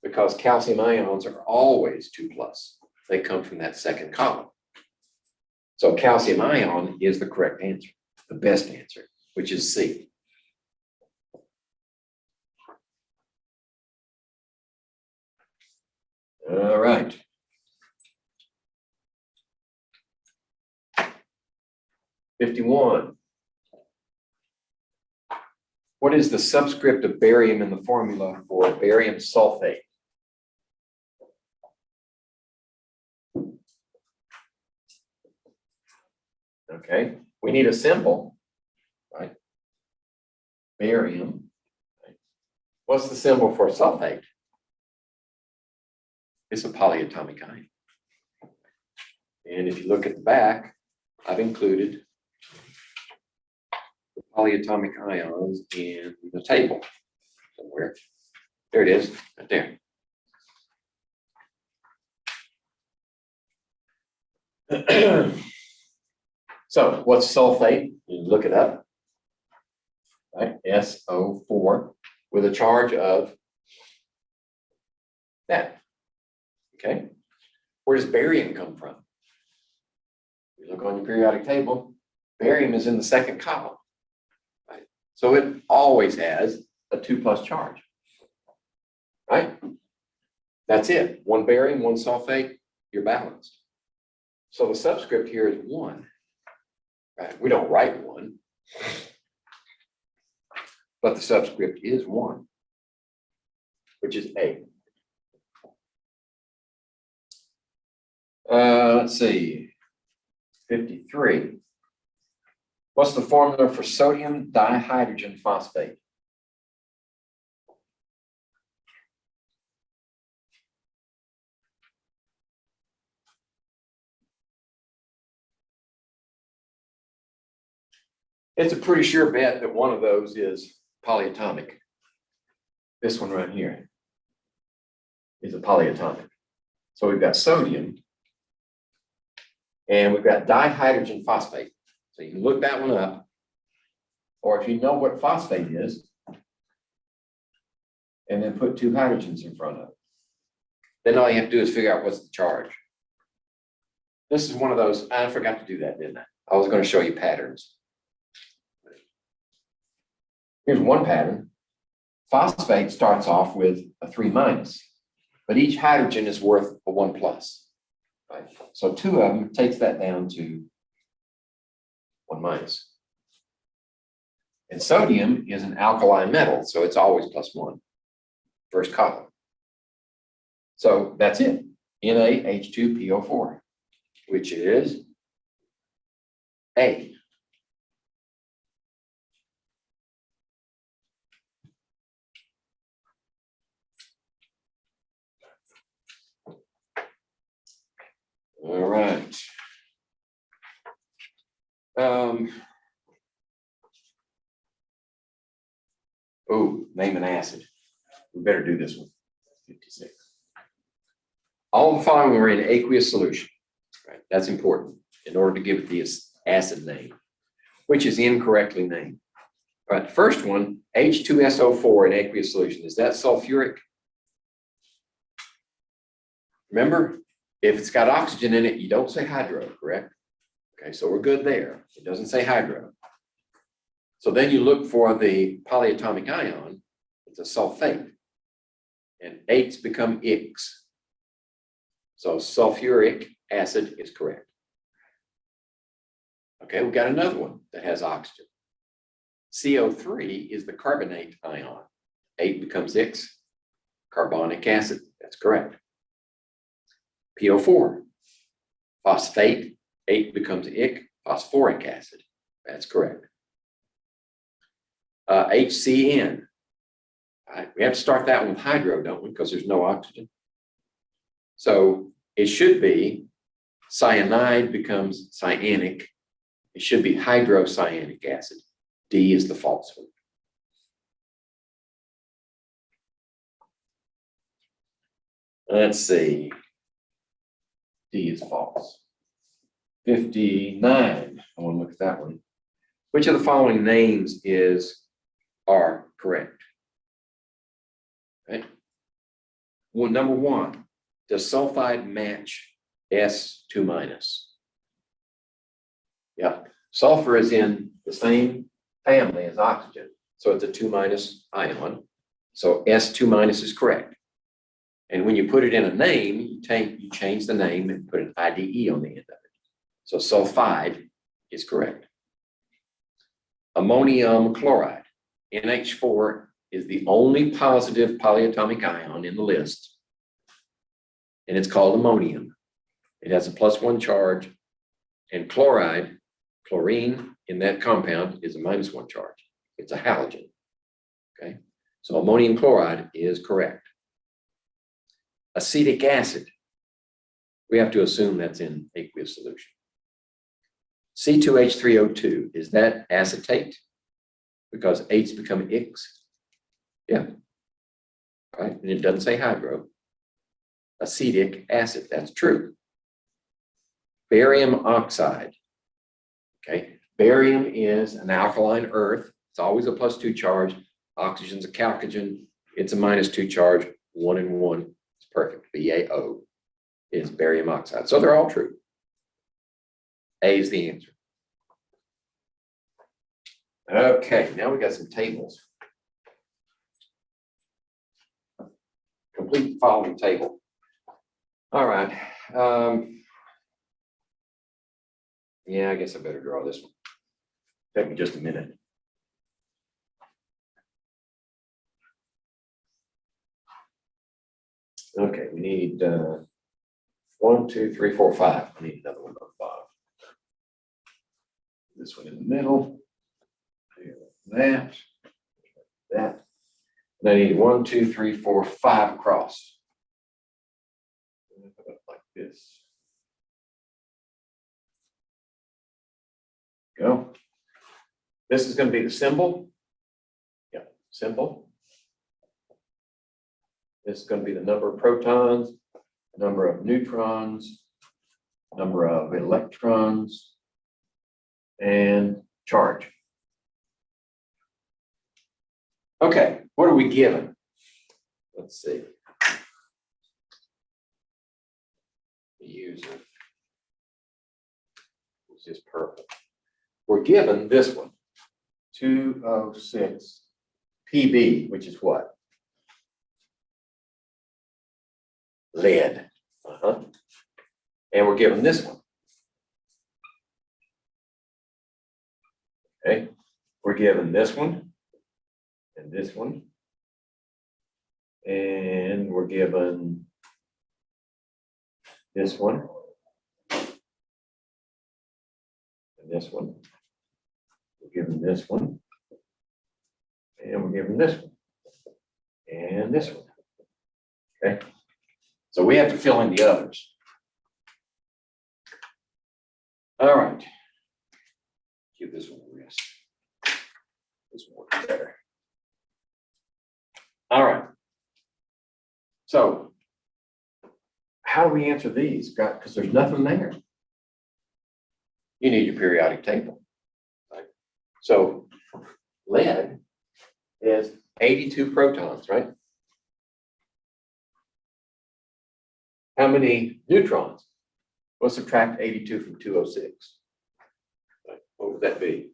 because calcium ions are always 2+. They come from that second column. So calcium ion is the correct answer, the best answer, which is C. All right. '51. What is the subscript of barium in the formula for barium sulfate? Okay, we need a symbol, right? Barium. Right? What's the symbol for sulfate? It's a polyatomic ion. And if you look at the back, I've included the polyatomic ions in the table somewhere. There it is, right there. So what's sulfate? You look it up, right? SO4 with a charge of that. Okay. Where does barium come from? You look on your periodic table, barium is in the second column, right? So it always has a 2+ charge, right? That's it. One barium, one sulfate, you're balanced. So the subscript here is 1. Right? We don't write 1, but the subscript is 1, which is A. Let's see, 53. What's the formula for sodium dihydrogen phosphate? It's a pretty sure bet that one of those is polyatomic. This one right here is a polyatomic. So we've got sodium and we've got dihydrogen phosphate. So you can look that one up, or if you know what phosphate is, and then put 2 hydrogens in front of it. Then all you have to do is figure out what's the charge. This is one of those, I forgot to do that, didn't I? I was going to show you patterns. Here's one pattern. Phosphate starts off with a 3-, but each hydrogen is worth a 1+. Right? So 2 of them takes that down to 1-. And sodium is an alkali metal, so it's always +1, first column. So that's it, NaH2PO4, which is A. right. Oh, name an acid. We better do this one. 56. All the following are in aqueous solution. Right, that's important in order to give it the acid name, which is incorrectly named. All right, the first one, H2SO4 in aqueous solution. Is that sulfuric? Remember, if it's got oxygen in it, you don't say hydro, correct? Okay, so we're good there. It doesn't say hydro. So then you look for the polyatomic ion. It's a sulfate. And eights become X. So sulfuric acid is correct. Okay, we've got another one that has oxygen. CO3 is the carbonate ion. 8 becomes X. Carbonic acid, that's correct. PO4, phosphate, 8 becomes ic, phosphoric acid, that's correct. HCN, all right, we have to start that one with hydro, don't we? Because there's no oxygen. So it should be cyanide becomes cyanic. It should be hydrocyanic acid. D is the false one. Let's see. D is false. 59. I want to look at that one. Which of the following names are correct? Right. Well, number 1, does sulfide match S2 minus? Yeah, sulfur is in the same family as oxygen, so it's a 2 minus ion. So S2 minus is correct. And when you put it in a name, you change the name and put an IDE on the end of it. So sulfide is correct. Ammonium chloride, NH4 is the only positive polyatomic ion in the list. And it's called ammonium. It has a +1 charge, and chloride, chlorine in that compound is a -1 charge. It's a halogen. Okay, so ammonium chloride is correct. Acetic acid, we have to assume that's in aqueous solution. C2H3O2, is that acetate? Because eights become X. Yeah. Right, and it doesn't say hydro. Acetic acid, that's true. Barium oxide. Okay, barium is an alkaline earth. It's always a +2 charge. Oxygen's a chalcogen. It's a -2 charge. 1 and 1. It's perfect. BaO is barium oxide. So they're all true. A is the answer. Okay, now we got some tables. Complete the following table. All right. Yeah, I guess I better draw this one. Take me just a minute. Okay, we need 1, 2, 3, 4, 5. I need another one on the bottom. This one in the middle. That. And I need 1, 2, 3, 4, 5 across. Like this. Go. This is going to be the symbol. Yeah, symbol. This is going to be the number of protons, number of neutrons, number of electrons, and charge. Okay, what are we given? Let's see. Use this purple. We're given this one, 206 PB, which is what? Lead. And we're given this one. Okay, we're given this one and this one. And we're given this one and this one. We're given this one and we're given this one and this one. Okay, so we have to fill in the others. All right. Give this one a rest. This one works better. All right. So how do we answer these? Because there's nothing there. You need your periodic table. Right? So lead is 82 protons, right? How many neutrons? We'll subtract 82 from 206. Right. What would that be?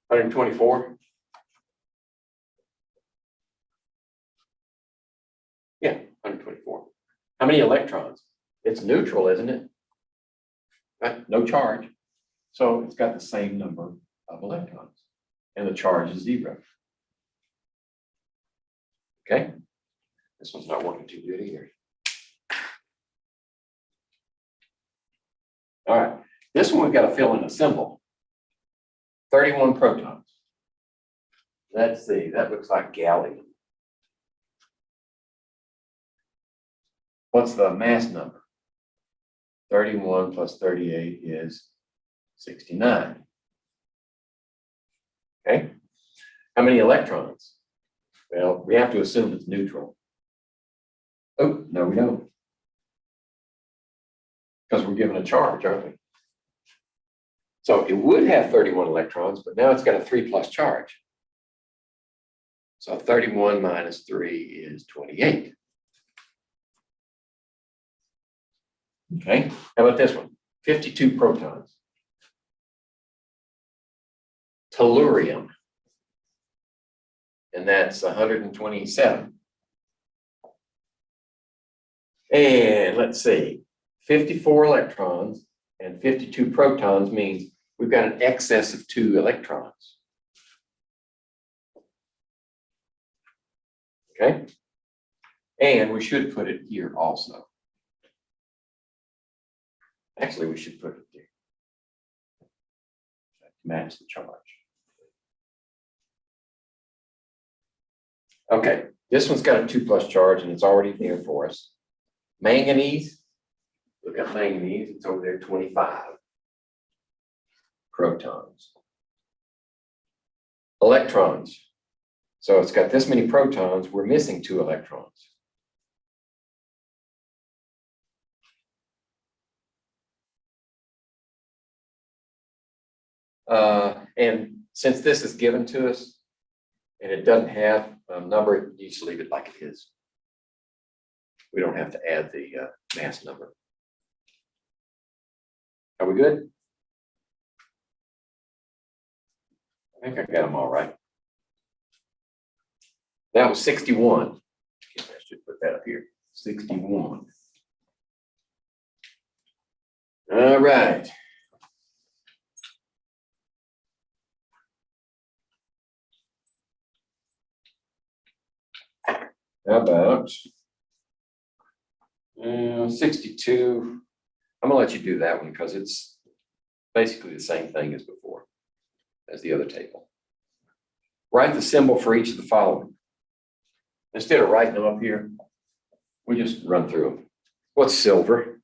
124? Yeah, 124. How many electrons? It's neutral, isn't it? Right? No charge. So it's got the same number of electrons. And the charge is 0. Okay? This one's not working too good either. All right. This one we've got to fill in a symbol. 31 protons. Let's see. That looks like gallium. What's the mass number? 31 plus 38 is 69. Okay. How many electrons? Well, we have to assume it's neutral. Oh, no, we don't. Because we're given a charge, aren't we? So it would have 31 electrons, but now it's got a 3+ charge. So 31 minus 3 is 28. Okay, how about this one? 52 protons. Tellurium. And that's 127. And let's see, 54 electrons and 52 protons means we've got an excess of 2 electrons. Okay, and we should put it here also. Actually, we should put it there. Match the charge. Okay, this one's got a 2+ charge and it's already there for us. Manganese, look at manganese, it's over there, 25 protons. Electrons, so it's got this many protons, we're missing 2 electrons. And since this is given to us and it doesn't have a number, you just leave it like it is. We don't have to add the mass number. Are we good? I think I got them all right. That was 61. I should put that up here. 61. All right. How about 62? I'm gonna let you do that one because it's basically the same thing as before, as the other table. Write the symbol for each of the following. Instead of writing them up here, we just run through them. What's silver?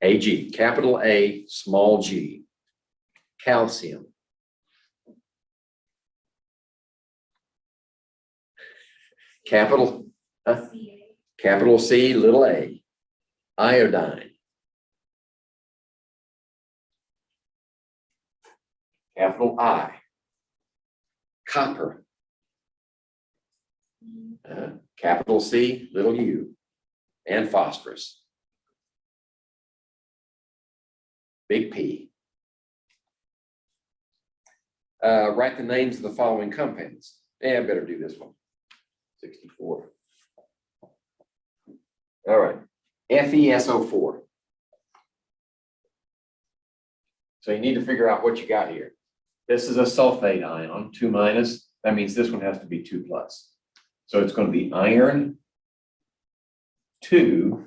Ag, capital A, small g. Calcium. Capital C, little a. Iodine. Capital I. Copper. Capital C, little u. And phosphorus. Big P. Write the names of the following compounds. Yeah, I better do this one. 64. All right. FeSO4. So you need to figure out what you got here. This is a sulfate ion, 2-. That means this one has to be 2+. So it's going to be iron 2,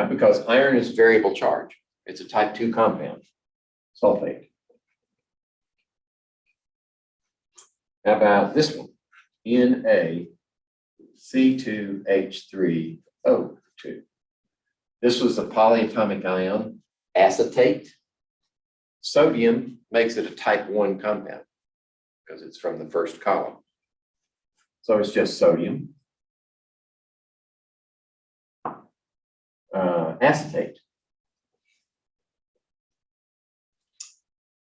because iron is variable charge. It's a type 2 compound, sulfate. How about this one? NaC2H3O2. This was a polyatomic ion, acetate. Sodium makes it a type 1 compound because it's from the first column. So it's just sodium. Acetate.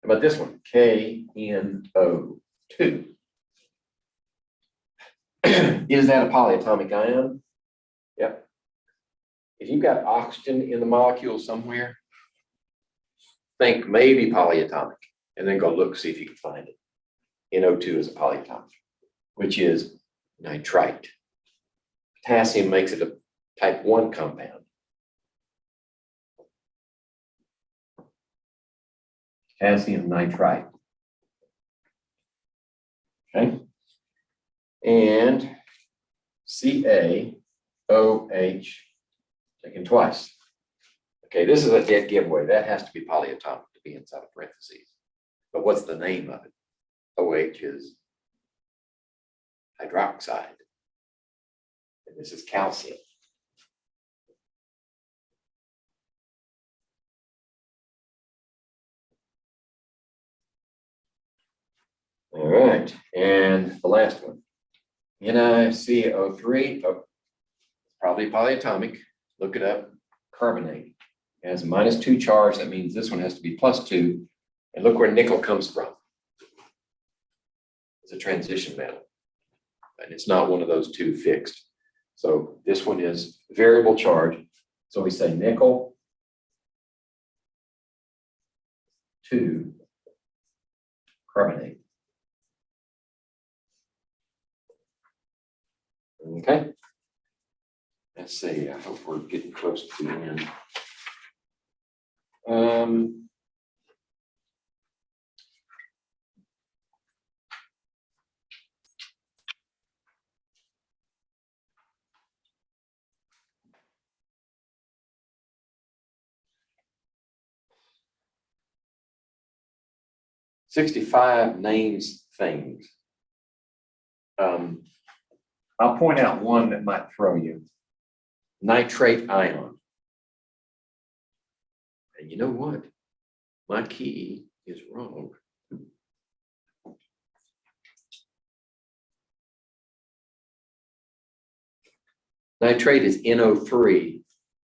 How about this one? KNO2. Is that a polyatomic ion? Yep. If you've got oxygen in the molecule somewhere, think maybe polyatomic, and then go look, see if you can find it. NO2 is a polyatomic, which is nitrite. Potassium makes it a type 1 compound. Potassium nitrite. Okay. And CaOH taken twice. Okay, this is a dead giveaway. That has to be polyatomic to be inside of parentheses. But what's the name of it? OH is hydroxide. And this is calcium. All right, and the last one, NiCO3, probably polyatomic, look it up, carbonate. It has a -2 charge, that means this one has to be +2, and look where nickel comes from. It's a transition metal, and it's not one of those two fixed. So this one is variable charge, so we say nickel 2 carbonate. Okay. Let's see. I hope we're getting close to the end. 65 names things. I'll point out one that might throw you. Nitrate ion. And you know what? My key is wrong. Nitrate is NO3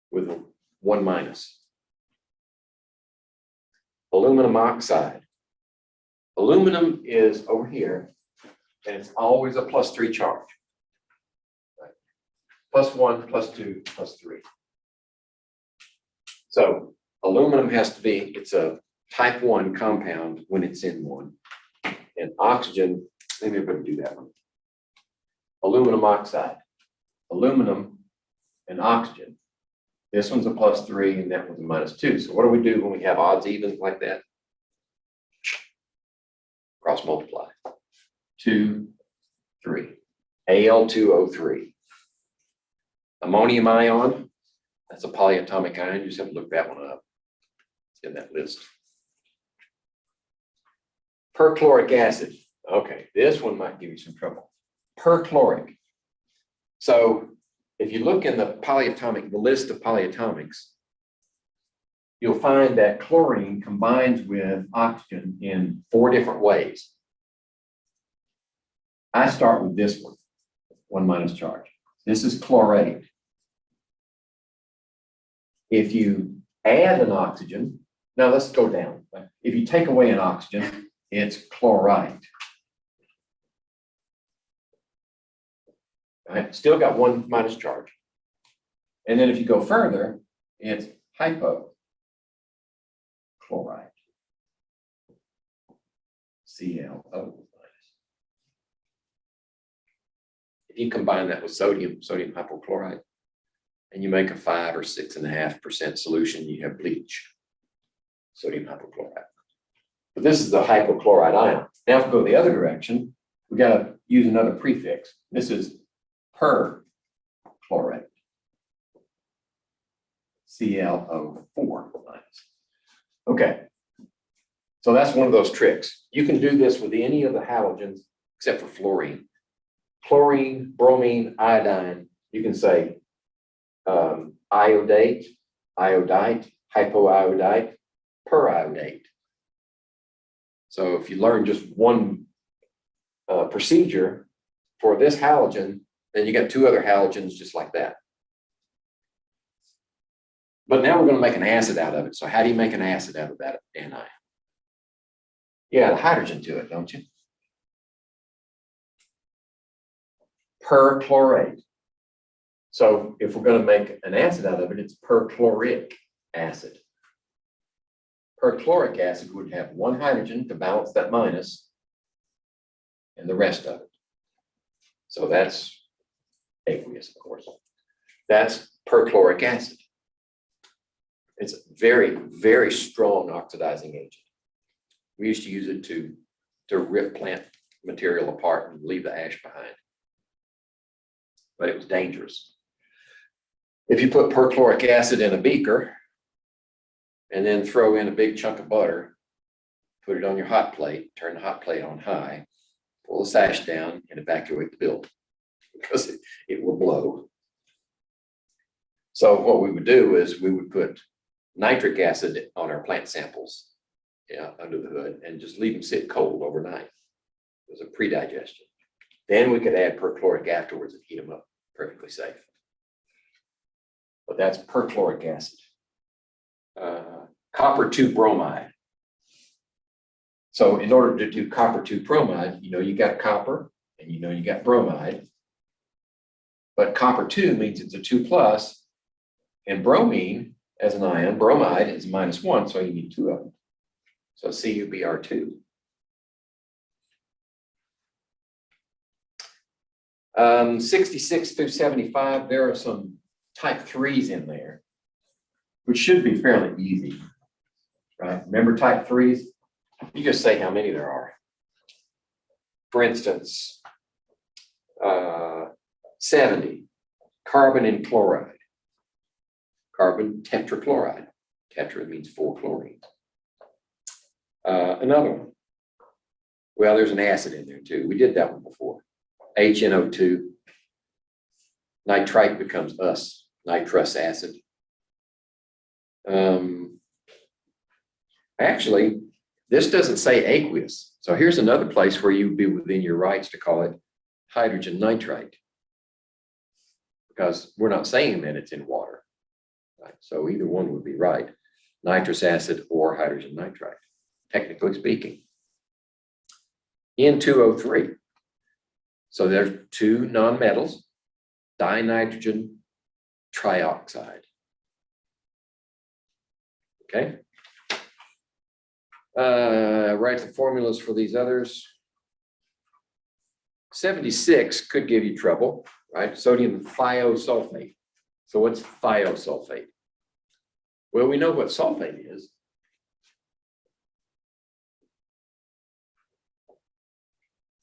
with a 1-. Aluminum oxide. Aluminum is over here, and it's always a +3 charge. Right. +1, +2, +3. So aluminum has to be, it's a type 1 compound when it's in one. And oxygen, maybe I'm going to do that one. Aluminum oxide. Aluminum and oxygen. This one's a +3 and that one's a -2. So what do we do when we have odds evens like that? Cross multiply. 2, 3. Al2O3. Ammonium ion, that's a polyatomic ion. You just have to look that one up. It's in that list. Perchloric acid. Okay, this one might give you some trouble. Perchloric. So if you look in the list of polyatomics, you'll find that chlorine combines with oxygen in 4 different ways. I start with this one, 1- charge. This is chlorate. If you add an oxygen, now let's go down. If you take away an oxygen, it's chlorite. Right? Still got 1- charge. And then if you go further, it's hypochlorite. ClO-. If you combine that with sodium hypochlorite, and you make a 5 or 6.5% solution, you have bleach, sodium hypochlorite. But this is the hypochlorite ion. Now, if we go the other direction, we got to use another prefix. This is perchlorate. ClO4-. Okay. So that's one of those tricks. You can do this with any of the halogens except for fluorine. Chlorine, bromine, iodine, you can say iodate iodite, hypoiodite, periodate. So if you learn just one procedure for this halogen, then you got two other halogens just like that. But now we're going to make an acid out of it. So how do you make an acid out of that anion? You add a hydrogen to it, don't you? Perchlorate. So if we're going to make an acid out of it, it's perchloric acid. Perchloric acid would have one hydrogen to balance that minus and the rest of it. So that's aqueous, of course. That's perchloric acid. It's a very, very strong oxidizing agent. We used to use it to rip plant material apart and leave the ash behind. But it was dangerous. If you put perchloric acid in a beaker and then throw in a big chunk of butter, put it on your hot plate, turn the hot plate on high, pull the sash down and evacuate the building because it will blow. So what we would do is we would put nitric acid on our plant samples, under the hood, and just leave them sit cold overnight. It was a pre-digestion. Then we could add perchloric afterwards and heat them up, perfectly safe. But that's perchloric acid. Copper 2 bromide. So in order to do copper 2 bromide, you got copper and you got bromide. But copper 2 means it's a 2+, and bromine as an ion, bromide is -1, so you need two of them. So CuBr2. 66 through 75, there are some type 3s in there, which should be fairly easy, right? Remember type 3s? You just say how many there are. For instance, 70, carbon and chloride. Carbon tetrachloride. Tetra means 4 chlorines. Another one. Well, there's an acid in there too. We did that one before. HNO2. Nitrite becomes us, nitrous acid. Actually, this doesn't say aqueous. So here's another place where you'd be within your rights to call it hydrogen nitrite, because we're not saying that it's in water. Right? So either one would be right, nitrous acid or hydrogen nitrite, technically speaking. N2O3. So there's two nonmetals, dinitrogen trioxide. Okay. Write the formulas for these others. 76 could give you trouble, right? Sodium thiosulfate. So what's thiosulfate? Well, we know what sulfate is.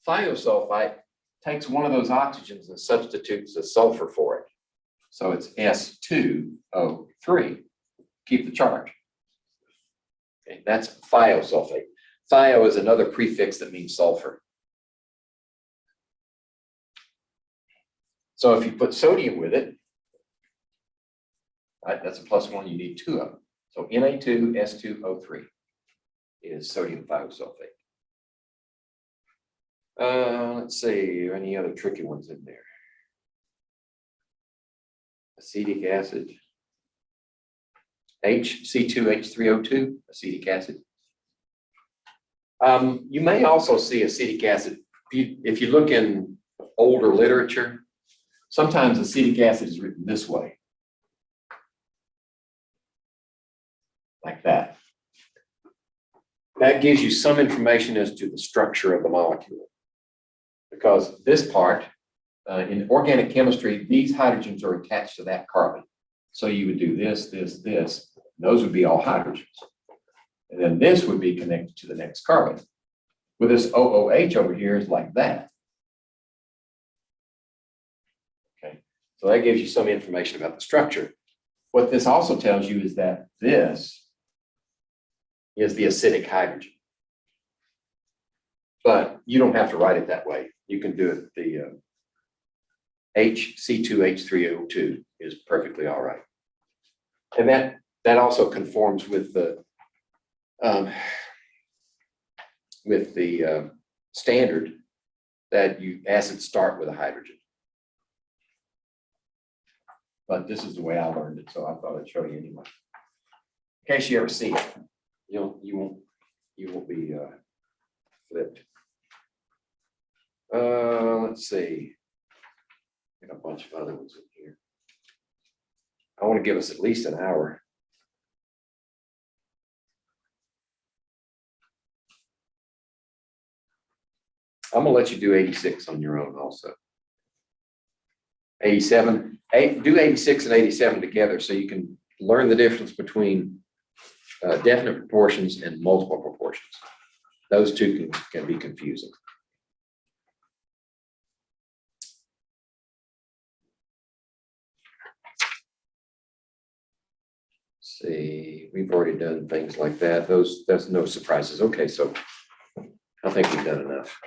Thiosulfite takes one of those oxygens and substitutes a sulfur for it. So it's S2O3. Keep the charge. Okay, that's thiosulfate. Thio is another prefix that means sulfur. So if you put sodium with it, right, that's a +1, you need two of them. So Na2S2O3 is sodium thiosulfate. Let's see, any other tricky ones in there? Acetic acid. C2H3O2, acetic acid. You may also see acetic acid. If you look in older literature, sometimes acetic acid is written this way. Like that. That gives you some information as to the structure of the molecule. Because this part, in organic chemistry, these hydrogens are attached to that carbon. So you would do this, this, this. Those would be all hydrogens. And then this would be connected to the next carbon. With this OOH over here is like that. Okay, so that gives you some information about the structure. What this also tells you is that this is the acidic hydrogen. But you don't have to write it that way. You can do it the HC2H3O2 is perfectly all right. And that that also conforms with the standard that acids start with a hydrogen. But this is the way I learned it, so I thought I'd show you anyway. In case you ever see it, you won't be flipped. Let's see. Got a bunch of other ones in here. I want to give us at least an hour. I'm gonna let you do 86 on your own also. 87, do 86 and 87 together so you can learn the difference between definite proportions and multiple proportions. Those two can be confusing. See, we've already done things like that. That's no surprises. Okay, so I think we've done enough.